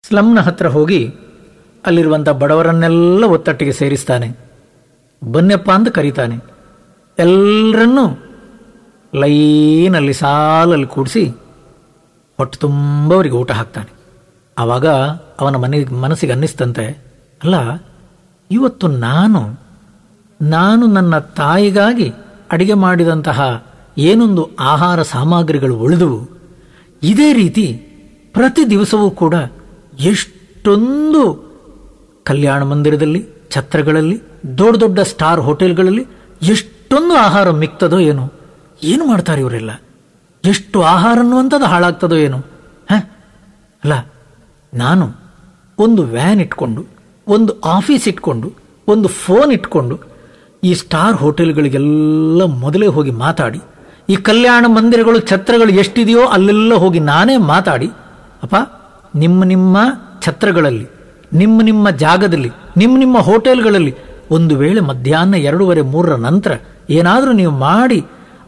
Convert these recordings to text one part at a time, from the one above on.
ಸ್ಲಮ್ನ ಹತ್ರ ಹೋಗಿ ಅಲ್ಲಿರುವಂಥ ಬಡವರನ್ನೆಲ್ಲ ಒತ್ತಟ್ಟಿಗೆ ಸೇರಿಸ್ತಾನೆ. ಬನ್ಯಪ್ಪ ಅಂತ ಕರೀತಾನೆ. ಎಲ್ಲರನ್ನೂ ಲೈನಲ್ಲಿ ಸಾಲಲ್ಲಿ ಕೂಡಿಸಿ ಹೊಟ್ಟೆ ತುಂಬ ಅವರಿಗೆ ಊಟ ಹಾಕ್ತಾನೆ. ಆವಾಗ ಅವನ ಮನಸ್ಸಿಗೆ ಅನ್ನಿಸ್ತಂತೆ, ಅಲ್ಲ, ಇವತ್ತು ನಾನು ನನ್ನ ತಾಯಿಗಾಗಿ ಅಡಿಗೆ ಮಾಡಿದಂತಹ ಏನೊಂದು ಆಹಾರ ಸಾಮಗ್ರಿಗಳು ಉಳಿದುವು, ಇದೇ ರೀತಿ ಪ್ರತಿ ದಿವಸವೂ ಕೂಡ ಎಷ್ಟೊಂದು ಕಲ್ಯಾಣ ಮಂದಿರದಲ್ಲಿ, ಛತ್ರಗಳಲ್ಲಿ, ದೊಡ್ಡ ದೊಡ್ಡ ಸ್ಟಾರ್ ಹೋಟೆಲ್ಗಳಲ್ಲಿ ಎಷ್ಟೊಂದು ಆಹಾರ ಮಿಕ್ತದೋ ಏನೋ, ಏನು ಮಾಡ್ತಾರೆ ಇವರೆಲ್ಲ, ಎಷ್ಟು ಆಹಾರ ಅನ್ನುವಂಥದ್ದು ಹಾಳಾಗ್ತದೋ ಏನೋ. ಅಲ್ಲ, ನಾನು ಒಂದು ವ್ಯಾನ್ ಇಟ್ಕೊಂಡು, ಒಂದು ಆಫೀಸ್ ಇಟ್ಕೊಂಡು, ಒಂದು ಫೋನ್ ಇಟ್ಕೊಂಡು ಈ ಸ್ಟಾರ್ ಹೋಟೆಲ್ಗಳಿಗೆಲ್ಲ ಮೊದಲೇ ಹೋಗಿ ಮಾತಾಡಿ, ಈ ಕಲ್ಯಾಣ ಮಂದಿರಗಳು, ಛತ್ರಗಳು ಎಷ್ಟಿದೆಯೋ ಅಲ್ಲೆಲ್ಲ ಹೋಗಿ ನಾನೇ ಮಾತಾಡಿ, ಅಪ್ಪ, ನಿಮ್ಮ ಛತ್ರಗಳಲ್ಲಿ, ನಿಮ್ಮ ಜಾಗದಲ್ಲಿ, ನಿಮ್ಮ ಹೋಟೆಲ್ಗಳಲ್ಲಿ ಒಂದು ವೇಳೆ ಮಧ್ಯಾಹ್ನ 2:30-3 ನಂತರ ಏನಾದರೂ ನೀವು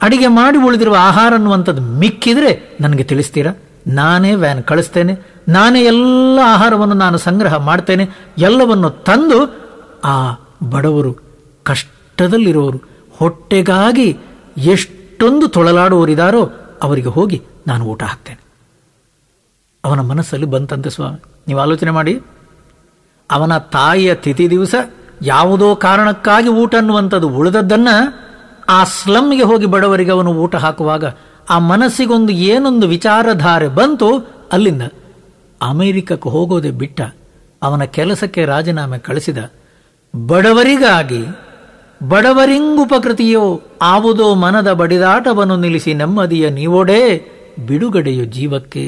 ಅಡಿಗೆ ಮಾಡಿ ಉಳಿದಿರುವ ಆಹಾರ ಅನ್ನುವಂಥದ್ದು ಮಿಕ್ಕಿದ್ರೆ ನನಗೆ ತಿಳಿಸ್ತೀರಾ? ನಾನೇ ವ್ಯಾನ್ ಕಳಿಸ್ತೇನೆ, ನಾನೇ ಎಲ್ಲ ಆಹಾರವನ್ನು ನಾನು ಸಂಗ್ರಹ ಮಾಡ್ತೇನೆ, ಎಲ್ಲವನ್ನು ತಂದು ಆ ಬಡವರು, ಕಷ್ಟದಲ್ಲಿರೋರು, ಹೊಟ್ಟೆಗಾಗಿ ಎಷ್ಟೊಂದು ತೊಳಲಾಡುವವರಿದ್ದಾರೋ ಅವರಿಗೆ ಹೋಗಿ ನಾನು ಊಟ ಹಾಕ್ತೇನೆ. ಅವನ ಮನಸ್ಸಲ್ಲಿ ಬಂತಂತೆ ಸ್ವಾಮಿ. ನೀವು ಆಲೋಚನೆ ಮಾಡಿ, ಅವನ ತಾಯಿಯ ತಿಥಿ ದಿವಸ ಯಾವುದೋ ಕಾರಣಕ್ಕಾಗಿ ಊಟ ಅನ್ನುವಂಥದ್ದು ಉಳಿದದ್ದನ್ನು ಆ ಸ್ಲಮ್ಗೆ ಹೋಗಿ ಬಡವರಿಗೆ ಅವನು ಊಟ ಹಾಕುವಾಗ ಆ ಮನಸ್ಸಿಗೊಂದು ಏನೊಂದು ವಿಚಾರಧಾರೆ ಬಂತು. ಅಲ್ಲಿಂದ ಅಮೆರಿಕಕ್ಕೆ ಹೋಗೋದೇ ಬಿಟ್ಟ, ಅವನ ಕೆಲಸಕ್ಕೆ ರಾಜೀನಾಮೆ ಕಳಿಸಿದ. ಬಡವರಿಗಾಗಿ, ಬಡವರಿಂಗುಪಕೃತಿಯೋ ಆವುದೋ ಮನದ ಬಡಿದಾಟವನ್ನು ನಿಲ್ಲಿಸಿ ನೆಮ್ಮದಿಯ ನೀವೋಡೆ ಬಿಡುಗಡೆಯೋ ಜೀವಕ್ಕೆ.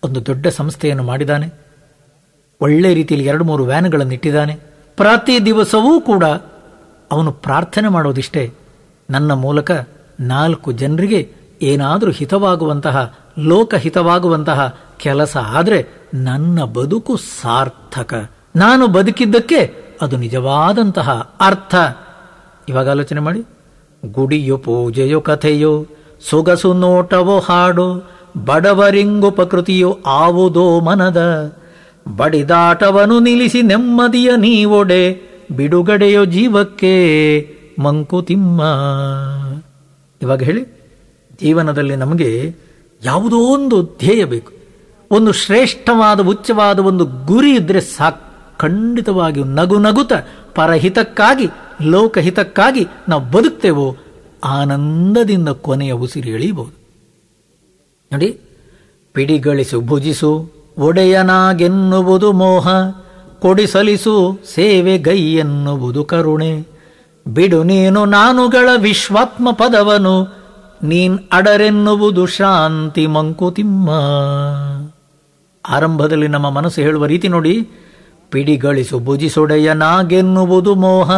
ಒಂದು ದೊಡ್ಡ ಸಂಸ್ಥೆಯನ್ನು ಮಾಡಿದ್ದಾನೆ, ಒಳ್ಳೆ ರೀತಿಯಲ್ಲಿ 2-3 ವ್ಯಾನ್ಗಳನ್ನು ಇಟ್ಟಿದ್ದಾನೆ. ಪ್ರತಿ ದಿವಸವೂ ಕೂಡ ಅವನು ಪ್ರಾರ್ಥನೆ ಮಾಡೋದಿಷ್ಟೇ, ನನ್ನ ಮೂಲಕ 4 ಜನರಿಗೆ ಏನಾದರೂ ಹಿತವಾಗುವಂತಹ, ಲೋಕಹಿತವಾಗುವಂತಹ ಕೆಲಸ ಆದರೆ ನನ್ನ ಬದುಕು ಸಾರ್ಥಕ, ನಾನು ಬದುಕಿದ್ದಕ್ಕೆ ಅದು ನಿಜವಾದಂತಹ ಅರ್ಥ. ಇವಾಗ ಆಲೋಚನೆ ಮಾಡಿ, ಗುಡಿಯೋ ಪೂಜೆಯೋ ಕಥೆಯೋ ಸೊಗಸು ನೋಟವೋ ಹಾಡೋ ಬಡವರಿಂಗುಪಕೃತಿಯೋ ಆವುದೋ ಮನದ ಬಡಿದಾಟವನು ನಿಲ್ಲಿಸಿ ನೆಮ್ಮದಿಯ ನೀವೊಡೆ ಬಿಡುಗಡೆಯೋ ಜೀವಕ್ಕೆ ಮಂಕುತಿಮ್ಮ. ಇವಾಗ ಹೇಳಿ, ಜೀವನದಲ್ಲಿ ನಮಗೆ ಯಾವುದೋ ಒಂದು ಧ್ಯೇಯ ಬೇಕು, ಒಂದು ಶ್ರೇಷ್ಠವಾದ ಉಚ್ಚವಾದ ಒಂದು ಗುರಿ ಇದ್ರೆ ಸಾಕು. ಖಂಡಿತವಾಗಿಯೂ ನಗುತ್ತ ಪರಹಿತಕ್ಕಾಗಿ, ಲೋಕಹಿತಕ್ಕಾಗಿ ನಾವು ಬದುಕ್ತೇವೋ ಆನಂದದಿಂದ ಕೊನೆಯ ಉಸಿರು ಎಳೆಯಬಹುದು. ನೋಡಿ, ಪಿಡಿಗಳಿಸು ಭುಜಿಸು ಒಡೆಯನಾಗೆನ್ನುವುದು ಮೋಹ, ಕೊಡಿಸಲಿಸು ಸೇವೆ ಗೈ ಎನ್ನುವುದು ಕರುಣೆ, ಬಿಡು ನೀನು ನಾನುಗಳ ವಿಶ್ವಾತ್ಮ ಪದವನು, ನೀನ್ ಅಡರೆನ್ನುವುದು ಶಾಂತಿ ಮಂಕುತಿಮ್ಮ. ಆರಂಭದಲ್ಲಿ ನಮ್ಮ ಮನಸ್ಸು ಹೇಳುವ ರೀತಿ ನೋಡಿ, ಪಿಡಿಗಳಿಸು ಭುಜಿಸೊಡೆಯನಾಗೆನ್ನುವುದು ಮೋಹ.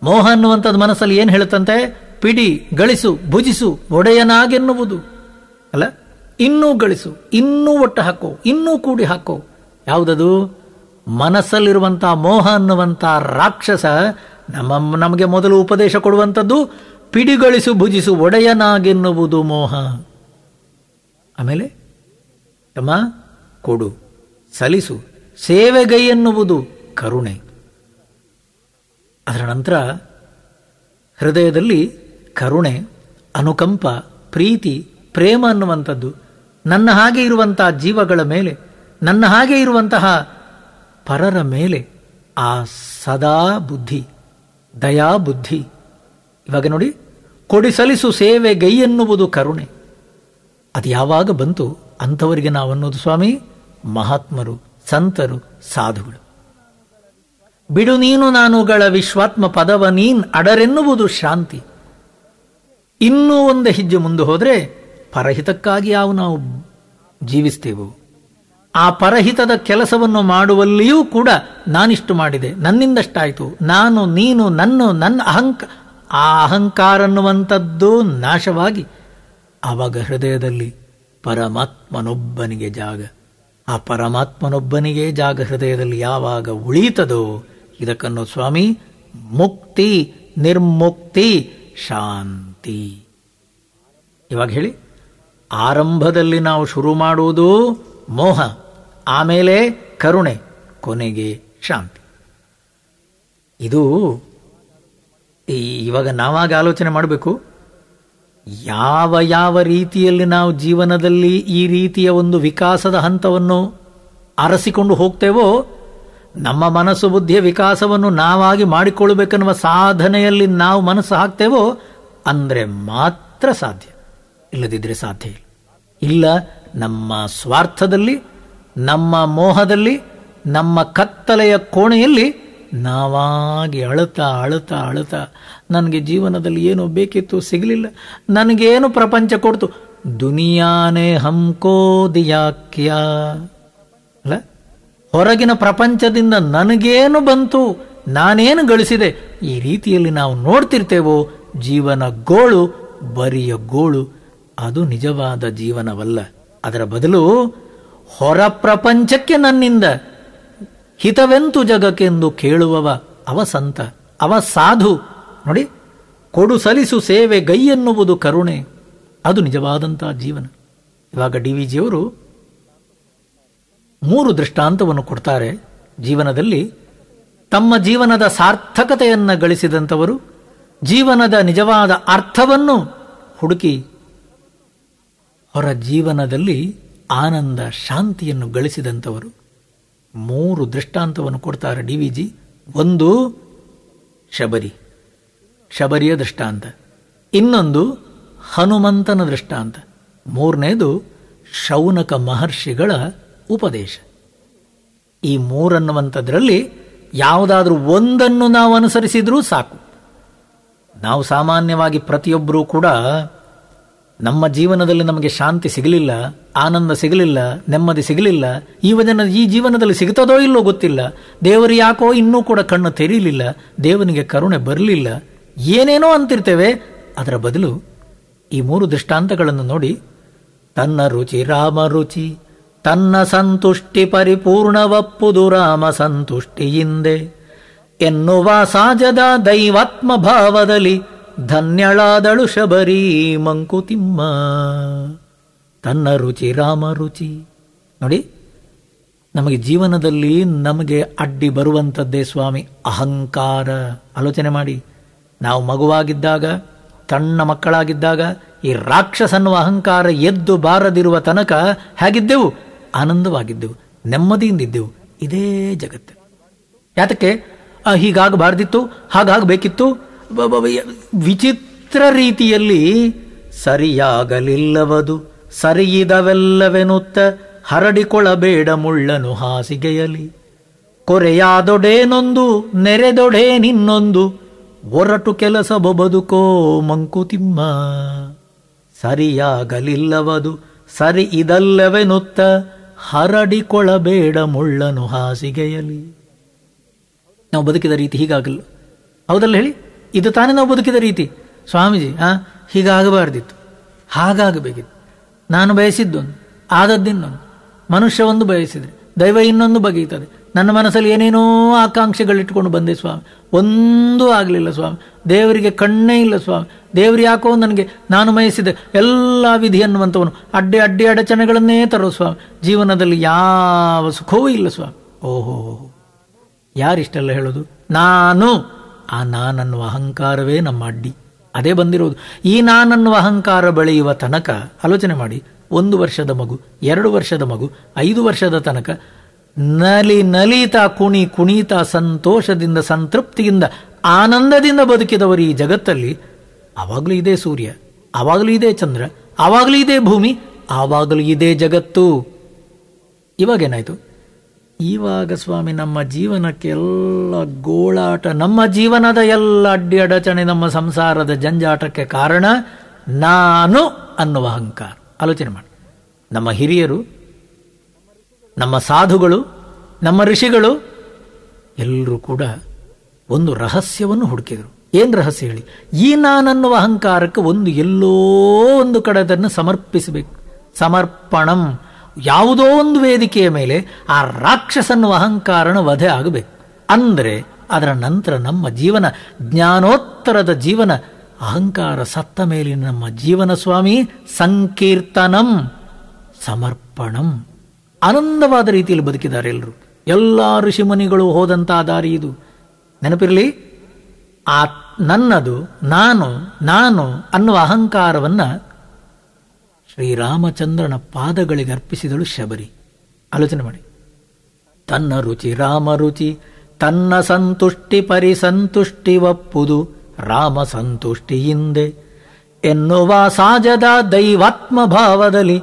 ಮೋಹ ಅನ್ನುವಂಥದ್ದು ಮನಸ್ಸಲ್ಲಿ ಏನು ಹೇಳುತ್ತಂತೆ? ಪಿಡಿ, ಗಳಿಸು, ಭುಜಿಸು, ಒಡೆಯನಾಗೆನ್ನುವುದು ಅಲ್ಲ, ಇನ್ನೂ ಗಳಿಸು, ಇನ್ನೂ ಒಟ್ಟು ಹಾಕೋ, ಇನ್ನೂ ಕೂಡಿ ಹಾಕೋ. ಯಾವುದದು? ಮನಸ್ಸಲ್ಲಿರುವಂತಹ ಮೋಹ ಅನ್ನುವಂಥ ರಾಕ್ಷಸ ನಮಗೆ ಮೊದಲು ಉಪದೇಶ ಕೊಡುವಂಥದ್ದು ಪಿಡಿಗಳಿಸು ಭುಜಿಸು ಒಡೆಯನಾಗೆನ್ನುವುದು ಮೋಹ. ಆಮೇಲೆ ತಮ್ಮ ಕೊಡು, ಸಲಿಸು, ಸೇವೆಗೈ ಎನ್ನುವುದು ಕರುಣೆ. ಅದರ ನಂತರ ಹೃದಯದಲ್ಲಿ ಕರುಣೆ, ಅನುಕಂಪ, ಪ್ರೀತಿ, ಪ್ರೇಮ ಅನ್ನುವಂಥದ್ದು ನನ್ನ ಹಾಗೆ ಇರುವಂತಹ ಜೀವಗಳ ಮೇಲೆ, ನನ್ನ ಹಾಗೆ ಇರುವಂತಹ ಪರರ ಮೇಲೆ ಆ ಸದಾ ಬುದ್ಧಿ, ದಯಾ ಬುದ್ಧಿ. ಇವಾಗ ನೋಡಿ, ಕೊಡಿಸಲಿಸು ಸೇವೆ ಗೈ ಎನ್ನುವುದು ಕರುಣೆ. ಅದು ಯಾವಾಗ ಬಂತು ಅಂಥವರಿಗೆ ನಾವನ್ನೋದು ಸ್ವಾಮಿ ಮಹಾತ್ಮರು, ಸಂತರು, ಸಾಧುಗಳು. ಬಿಡು ನೀನು ನಾನುಗಳ ವಿಶ್ವಾತ್ಮ ಪದವ ನೀನ್ ಅಡರೆನ್ನುವುದು ಶಾಂತಿ. ಇನ್ನೂ ಒಂದು ಹೆಜ್ಜೆ ಮುಂದೆ ಹೋದರೆ ಪರಹಿತಕ್ಕಾಗಿ ನಾವು ಜೀವಿಸ್ತೇವೆ. ಆ ಪರಹಿತದ ಕೆಲಸವನ್ನು ಮಾಡುವಲ್ಲಿಯೂ ಕೂಡ ನಾನಿಷ್ಟು ಮಾಡಿದೆ, ನನ್ನಿಂದಷ್ಟಾಯಿತು, ನಾನು, ನೀನು, ನನ್ನ ಆ ಅಹಂಕಾರ ಅನ್ನುವಂಥದ್ದು ನಾಶವಾಗಿ ಆವಾಗ ಹೃದಯದಲ್ಲಿ ಪರಮಾತ್ಮನೊಬ್ಬನಿಗೆ ಜಾಗ. ಆ ಪರಮಾತ್ಮನೊಬ್ಬನಿಗೆ ಜಾಗ ಹೃದಯದಲ್ಲಿ ಯಾವಾಗ ಉಳೀತದೋ ಇದಕ್ಕನ್ನು ಸ್ವಾಮಿ ಮುಕ್ತಿ, ನಿರ್ಮುಕ್ತಿ, ಶಾಂತಿ. ಇವಾಗ ಹೇಳಿ, ಆರಂಭದಲ್ಲಿ ನಾವು ಶುರು ಮಾಡುವುದು ಮೋಹ, ಆಮೇಲೆ ಕರುಣೆ, ಕೊನೆಗೆ ಶಾಂತಿ. ಇದು ಇವಾಗ ನಾವಾಗ ಆಲೋಚನೆ ಮಾಡಬೇಕು. ಯಾವ ಯಾವ ರೀತಿಯಲ್ಲಿ ನಾವು ಜೀವನದಲ್ಲಿ ಈ ರೀತಿಯ ಒಂದು ವಿಕಾಸದ ಹಂತವನ್ನು ಅರಸಿಕೊಂಡು ಹೋಗ್ತೇವೋ, ನಮ್ಮ ಮನಸ್ಸು ಬುದ್ಧಿಯ ವಿಕಾಸವನ್ನು ನಾವಾಗಿ ಮಾಡಿಕೊಳ್ಳಬೇಕೆನ್ನುವ ಸಾಧನೆಯಲ್ಲಿ ನಾವು ಮನಸ್ಸು ಹಾಕ್ತೇವೋ ಅಂದರೆ ಮಾತ್ರ ಸಾಧ್ಯ, ಇಲ್ಲದಿದ್ದರೆ ಸಾಧ್ಯ ಇಲ್ಲ. ಇಲ್ಲ, ನಮ್ಮ ಸ್ವಾರ್ಥದಲ್ಲಿ, ನಮ್ಮ ಮೋಹದಲ್ಲಿ, ನಮ್ಮ ಕತ್ತಲೆಯ ಕೋಣೆಯಲ್ಲಿ ನಾವಾಗಿ ಅಳುತ್ತಾ ಅಳುತ್ತಾ ಅಳುತ್ತಾ ನನಗೆ ಜೀವನದಲ್ಲಿ ಏನೋ ಬೇಕಿತ್ತು, ಸಿಗಲಿಲ್ಲ, ನನಗೇನು ಪ್ರಪಂಚ ಕೊಡ್ತು, ದುನಿಯಾನೇ ಹಮ್ಕೋ ದಿಯಾ ಕ್ಯಾ, ಅಲ್ಲ, ಹೊರಗಿನ ಪ್ರಪಂಚದಿಂದ ನನಗೇನು ಬಂತು, ನಾನೇನು ಗಳಿಸಿದೆ, ಈ ರೀತಿಯಲ್ಲಿ ನಾವು ನೋಡ್ತಿರ್ತೇವೋ ಜೀವನ ಗೋಳು, ಬರಿಯ ಗೋಳು. ಅದು ನಿಜವಾದ ಜೀವನವಲ್ಲ. ಅದರ ಬದಲು ಹೊರ ಪ್ರಪಂಚಕ್ಕೆ ನನ್ನಿಂದ ಹಿತವೆಂತು ಜಗಕ್ಕೆಂದು ಕೇಳುವವ ಅವ ಸಂತ, ಅವ ಸಾಧು. ನೋಡಿ, ಕೊಡು ಸಲಿಸು ಸೇವೆ ಗೈಯೆನ್ನುವುದು ಕರುಣೆ, ಅದು ನಿಜವಾದಂತಹ ಜೀವನ. ಇವಾಗ DVG ಅವರು 3 ದೃಷ್ಟಾಂತವನ್ನು ಕೊಡ್ತಾರೆ. ಜೀವನದಲ್ಲಿ ತಮ್ಮ ಜೀವನದ ಸಾರ್ಥಕತೆಯನ್ನು ಗಳಿಸಿದಂಥವರು, ಜೀವನದ ನಿಜವಾದ ಅರ್ಥವನ್ನು ಹುಡುಕಿ ಹೊರ ಜೀವನದಲ್ಲಿ ಆನಂದ ಶಾಂತಿಯನ್ನು ಗಳಿಸಿದಂಥವರು. 3 ದೃಷ್ಟಾಂತವನ್ನು ಕೊಡ್ತಾರೆ DVG. ಒಂದು ಶಬರಿಯ ದೃಷ್ಟಾಂತ, ಇನ್ನೊಂದು ಹನುಮಂತನ ದೃಷ್ಟಾಂತ, ಮೂರನೇದು ಶೌನಕ ಮಹರ್ಷಿಗಳ ಉಪದೇಶ. ಈ 3 ಅನ್ನುವಂಥದ್ರಲ್ಲಿ ಯಾವುದಾದ್ರೂ ಒಂದನ್ನು ನಾವು ಅನುಸರಿಸಿದ್ರೂ ಸಾಕು. ನಾವು ಸಾಮಾನ್ಯವಾಗಿ ಪ್ರತಿಯೊಬ್ಬರೂ ಕೂಡ ನಮ್ಮ ಜೀವನದಲ್ಲಿ ನಮಗೆ ಶಾಂತಿ ಸಿಗಲಿಲ್ಲ, ಆನಂದ ಸಿಗಲಿಲ್ಲ, ನೆಮ್ಮದಿ ಸಿಗಲಿಲ್ಲ, ಈ ಜೀವನದಲ್ಲಿ ಸಿಗ್ತದೋ ಇಲ್ಲೋ ಗೊತ್ತಿಲ್ಲ, ದೇವರು ಯಾಕೋ ಇನ್ನೂ ಕೂಡ ಕಣ್ಣು ತೆರೀಲಿಲ್ಲ, ದೇವನಿಗೆ ಕರುಣೆ ಬರಲಿಲ್ಲ, ಏನೇನೋ ಅಂತಿರ್ತೇವೆ. ಅದರ ಬದಲು ಈ 3 ದೃಷ್ಟಾಂತಗಳನ್ನು ನೋಡಿ, ತನ್ನ ರುಚಿ ರಾಮ ರುಚಿ, ತನ್ನ ಸಂತುಷ್ಟಿ ಪರಿಪೂರ್ಣವಪ್ಪುದು ರಾಮ ಸಂತುಷ್ಟಿಯಿಂದೆ ಎನ್ನುವ ಸಾಜದ ದೈವಾತ್ಮ ಭಾವದಲ್ಲಿ ಧನ್ಯಳಾದಳು ಶಬರಿ ಮಂಕುತಿಮ್ಮ. ತನ್ನ ರುಚಿ ರಾಮ ರುಚಿ. ನೋಡಿ, ನಮಗೆ ಜೀವನದಲ್ಲಿ ನಮಗೆ ಅಡ್ಡಿ ಬರುವಂಥದ್ದೇ ಸ್ವಾಮಿ ಅಹಂಕಾರ. ಆಲೋಚನೆ ಮಾಡಿ, ನಾವು ಮಗುವಾಗಿದ್ದಾಗ, ಸಣ್ಣ ಮಕ್ಕಳಾಗಿದ್ದಾಗ ಈ ರಾಕ್ಷಸನ್ನುವ ಅಹಂಕಾರ ಎದ್ದು ಬಾರದಿರುವ ತನಕ ಹೇಗಿದ್ದೆವು? ಆನಂದವಾಗಿದ್ದೆವು, ನೆಮ್ಮದಿಯಿಂದಿದ್ದೆವು. ಇದೇ ಜಗತ್ತು. ಯಾತಕ್ಕೆ? ಹೀಗಾಗಬಾರ್ದಿತ್ತು, ಹಾಗಾಗಬೇಕಿತ್ತು, ವಿಚಿತ್ರ ರೀತಿಯಲ್ಲಿ ಸರಿಯಾಗಲಿಲ್ಲವದು ಸರಿಯಿದವೆಲ್ಲವೆನುತ್ತ ಹರಡಿಕೊಳ್ಳಬೇಡ ಮುಳ್ಳನು ಹಾಸಿಗೆಯಲಿ. ಕೊರೆಯಾದೊಡೇನೊಂದು ನೆರೆದೊಡೇನಿನ್ನೊಂದು ಒರಟು ಕೆಲಸ ಬದುಕೋ ಮಂಕುತಿಮ್ಮ. ಸರಿಯಾಗಲಿಲ್ಲವದು ಸರಿ ಇದಲ್ಲವೆನುತ್ತ ಹರಡಿಕೊಳ್ಳಬೇಡ ಮುಳ್ಳನು ಹಾಸಿಗೆಯಲಿ. ನಾವು ಬದುಕಿದ ರೀತಿ ಹೀಗಾಗಲ್ಲ, ಹೌದಲ್ಲ ಹೇಳಿ? ಇದು ತಾನೇ ನಾವು ಬದುಕಿದ ರೀತಿ. ಸ್ವಾಮೀಜಿ, ಹೀಗಾಗಬಾರ್ದಿತ್ತು, ಹಾಗಾಗಬೇಕಿತ್ತು, ನಾನು ಬಯಸಿದ್ದೊಂದು, ಆದದ್ದಿನ್ನೊಂದು. ಮನುಷ್ಯ ಒಂದು ಬಯಸಿದರೆ ದೈವ ಇನ್ನೊಂದು ಬಗೆಯುತ್ತದೆ. ನನ್ನ ಮನಸ್ಸಲ್ಲಿ ಏನೇನೋ ಆಕಾಂಕ್ಷೆಗಳಿಟ್ಕೊಂಡು ಬಂದೆ ಸ್ವಾಮಿ, ಒಂದೂ ಆಗಲಿಲ್ಲ ಸ್ವಾಮಿ. ದೇವರಿಗೆ ಕಣ್ಣೇ ಇಲ್ಲ ಸ್ವಾಮಿ. ದೇವರು ಯಾಕೋ ನನಗೆ ನಾನು ಬಯಸಿದೆ ಎಲ್ಲ ವಿಧಿ ಅನ್ನುವಂಥವನು ಅಡ್ಡಿ ಅಡಚಣೆಗಳನ್ನೇ ತರೋ ಸ್ವಾಮಿ. ಜೀವನದಲ್ಲಿ ಯಾವ ಸುಖವೂ ಇಲ್ಲ ಸ್ವಾಮಿ. ಓಹೋ, ಯಾರಿಷ್ಟೆಲ್ಲ ಹೇಳೋದು? ನಾನು. ಆ ನಾನನ್ನುವ ಅಹಂಕಾರವೇ ನಮ್ಮ ಅಡ್ಡಿ. ಅದೇ ಬಂದಿರೋದು. ಈ ನಾನನ್ನುವ ಅಹಂಕಾರ ಬೆಳೆಯುವ ತನಕ ಆಲೋಚನೆ ಮಾಡಿ, 1 ವರ್ಷದ ಮಗು, 2 ವರ್ಷದ ಮಗು, 5 ವರ್ಷದ ತನಕ ನಲಿತಾ ಕುಣಿತಾ ಸಂತೋಷದಿಂದ, ಸಂತೃಪ್ತಿಯಿಂದ, ಆನಂದದಿಂದ ಬದುಕಿದವರು ಈ ಜಗತ್ತಲ್ಲಿ. ಆವಾಗಲೂ ಇದೇ ಸೂರ್ಯ, ಆವಾಗಲೂ ಇದೇ ಚಂದ್ರ, ಆವಾಗಲೂ ಇದೇ ಭೂಮಿ, ಆವಾಗಲೂ ಇದೇ ಜಗತ್ತು. ಇವಾಗೇನಾಯ್ತು? ಇವಾಗ ಸ್ವಾಮಿ ನಮ್ಮ ಜೀವನಕ್ಕೆ ಎಲ್ಲ ಗೋಳಾಟ, ನಮ್ಮ ಜೀವನದ ಎಲ್ಲ ಅಡ್ಡಿ ಅಡಚಣೆ, ನಮ್ಮ ಸಂಸಾರದ ಜಂಜಾಟಕ್ಕೆ ಕಾರಣ ನಾನು ಅನ್ನುವ ಅಹಂಕಾರ. ಆಲೋಚನೆ ಮಾಡಿ, ನಮ್ಮ ಹಿರಿಯರು, ನಮ್ಮ ಸಾಧುಗಳು, ನಮ್ಮ ಋಷಿಗಳು ಎಲ್ಲರೂ ಕೂಡ ಒಂದು ರಹಸ್ಯವನ್ನು ಹುಡುಕಿದರು. ಏನು ರಹಸ್ಯ ಹೇಳಿ? ಈ ನಾನನ್ನುವ ಅಹಂಕಾರಕ್ಕೆ ಎಲ್ಲೋ ಒಂದು ಕಡೆ ಅದನ್ನು ಸಮರ್ಪಿಸಬೇಕು. ಸಮರ್ಪಣಂ. ಯಾವುದೋ ಒಂದು ವೇದಿಕೆಯ ಮೇಲೆ ಆ ರಾಕ್ಷಸನ್ನುವ ಅಹಂಕಾರನ ವಧೆ ಆಗಬೇಕು. ಅಂದರೆ ಅದರ ನಂತರ ನಮ್ಮ ಜೀವನ ಜ್ಞಾನೋತ್ತರದ ಜೀವನ. ಅಹಂಕಾರ ಸತ್ತ ಮೇಲಿನ ನಮ್ಮ ಜೀವನ ಸ್ವಾಮಿ ಸಂಕೀರ್ತನಂ, ಸಮರ್ಪಣಂ. ಆನಂದವಾದ ರೀತಿಯಲ್ಲಿ ಬದುಕಿದ್ದಾರೆ ಎಲ್ಲರೂ. ಎಲ್ಲ ಋಷಿಮುನಿಗಳು ಹೋದಂತಹ ದಾರಿ ಇದು. ನೆನಪಿರಲಿ, ಆ ನನ್ನದು, ನಾನು ನಾನು ಅನ್ನುವ ಅಹಂಕಾರವನ್ನ ಶ್ರೀರಾಮಚಂದ್ರನ ಪಾದಗಳಿಗೆ ಅರ್ಪಿಸಿದಳು ಶಬರಿ. ಆಲೋಚನೆ ಮಾಡಿ. ತನ್ನ ರುಚಿ ರಾಮ ರುಚಿ, ತನ್ನ ಸಂತುಷ್ಟಿ ಪರಿಸಂತುಷ್ಟಿ ಒಪ್ಪುದು ರಾಮ ಸಂತುಷ್ಟಿಯಿಂದೆ ಎನ್ನುವ ಸಾಜದ ದೈವಾತ್ಮ ಭಾವದಲ್ಲಿ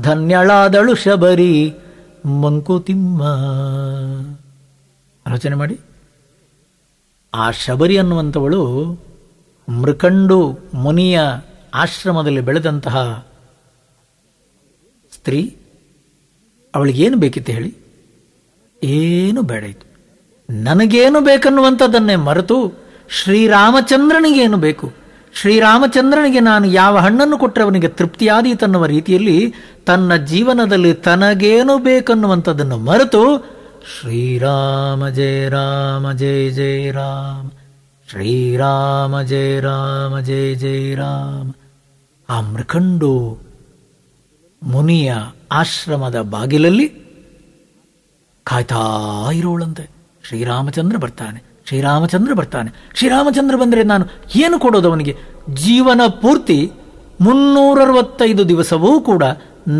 ಧನ್ಯಳಾದಳು ಶಬರಿ ಮಂಕುತಿಮ್ಮ. ಆಲೋಚನೆ ಮಾಡಿ. ಆ ಶಬರಿ ಅನ್ನುವಂಥವಳು ಮೃಕಂಡು ಮುನಿಯ ಆಶ್ರಮದಲ್ಲಿ ಬೆಳೆದಂತಹ ಸ್ತ್ರೀ. ಅವಳಿಗೇನು ಬೇಕಿತ್ತು ಹೇಳಿ? ಏನು ಬೇಡ ಇತ್ತು. ನನಗೇನು ಬೇಕನ್ನುವಂಥದ್ದನ್ನೇ ಮರೆತು ಶ್ರೀರಾಮಚಂದ್ರನಿಗೇನು ಬೇಕು, ಶ್ರೀರಾಮಚಂದ್ರನಿಗೆ ನಾನು ಯಾವ ಹಣ್ಣನ್ನು ಕೊಟ್ಟರೆ ಅವನಿಗೆ ತೃಪ್ತಿಯಾದೀತನ್ನುವ ರೀತಿಯಲ್ಲಿ ತನ್ನ ಜೀವನದಲ್ಲಿ ತನಗೇನು ಬೇಕನ್ನುವಂಥದ್ದನ್ನು ಮರೆತು ಶ್ರೀರಾಮ ಜಯ ರಾಮ ಜಯ ಜಯ ರಾಮ, ಶ್ರೀರಾಮ ಜಯ ರಾಮ ಜಯ ಜಯ ರಾಮ. ಆ ಮೃಕಂಡು ಮುನಿಯ ಆಶ್ರಮದ ಬಾಗಿಲಲ್ಲಿ ಕಾಯ್ತಾ ಇರೋಳಂತೆ. ಶ್ರೀರಾಮಚಂದ್ರ ಬರ್ತಾನೆ, ಶ್ರೀರಾಮಚಂದ್ರ ಬರ್ತಾನೆ. ಶ್ರೀರಾಮಚಂದ್ರ ಬಂದರೆ ನಾನು ಏನು ಕೊಡೋದು ಅವನಿಗೆ? ಜೀವನ ಪೂರ್ತಿ 365 ದಿವಸವೂ ಕೂಡ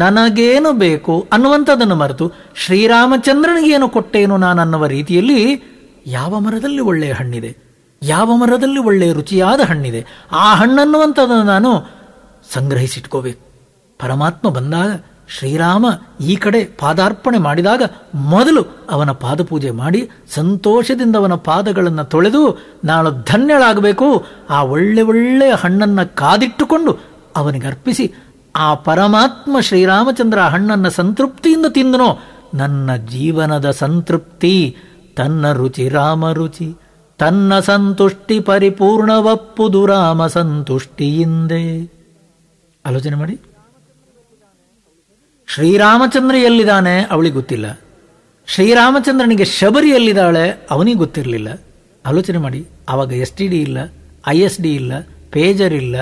ನನಗೇನು ಬೇಕು ಅನ್ನುವಂಥದ್ದನ್ನು ಮರೆತು ಶ್ರೀರಾಮಚಂದ್ರನಿಗೇನು ಕೊಟ್ಟೇನು ನಾನು ಅನ್ನುವ ರೀತಿಯಲ್ಲಿ ಯಾವ ಮರದಲ್ಲಿ ಒಳ್ಳೆಯ ಹಣ್ಣಿದೆ, ಯಾವ ಮರದಲ್ಲಿ ಒಳ್ಳೆಯ ರುಚಿಯಾದ ಹಣ್ಣಿದೆ, ಆ ಹಣ್ಣನ್ನುವಂಥದ್ದನ್ನು ನಾನು ಸಂಗ್ರಹಿಸಿಟ್ಕೋಬೇಕು. ಪರಮಾತ್ಮ ಬಂದಾಗ, ಶ್ರೀರಾಮ ಈ ಕಡೆ ಪಾದಾರ್ಪಣೆ ಮಾಡಿದಾಗ ಮೊದಲು ಅವನ ಪಾದಪೂಜೆ ಮಾಡಿ ಸಂತೋಷದಿಂದ ಅವನ ಪಾದಗಳನ್ನು ತೊಳೆದು ನಾನು ಧನ್ಯಳಾಗಬೇಕು. ಆ ಒಳ್ಳೆಯ ಹಣ್ಣನ್ನು ಕಾದಿಟ್ಟುಕೊಂಡು ಅವನಿಗೆ ಅರ್ಪಿಸಿ ಆ ಪರಮಾತ್ಮ ಶ್ರೀರಾಮಚಂದ್ರ ಆ ಹಣ್ಣನ್ನು ಸಂತೃಪ್ತಿಯಿಂದ ತಿಂದನೋ ನನ್ನ ಜೀವನದ ಸಂತೃಪ್ತಿ. ತನ್ನ ರುಚಿ ರಾಮ ರುಚಿ, ತನ್ನ ಸಂತುಷ್ಟಿ ಪರಿಪೂರ್ಣವಪ್ಪುದು ರಾಮ ಸಂತುಷ್ಟಿಯಿಂದೆ. ಆಲೋಚನೆ ಮಾಡಿ. ಶ್ರೀರಾಮಚಂದ್ರ ಎಲ್ಲಿದ್ದಾನೆ ಅವಳಿಗೆ ಗೊತ್ತಿಲ್ಲ, ಶ್ರೀರಾಮಚಂದ್ರನಿಗೆ ಶಬರಿ ಎಲ್ಲಿದ್ದಾಳೆ ಅವನಿಗೆ ಗೊತ್ತಿರಲಿಲ್ಲ. ಆಲೋಚನೆ ಮಾಡಿ. ಆವಾಗ STD ಇಲ್ಲ, ISD ಇಲ್ಲ, ಪೇಜರ್ ಇಲ್ಲ,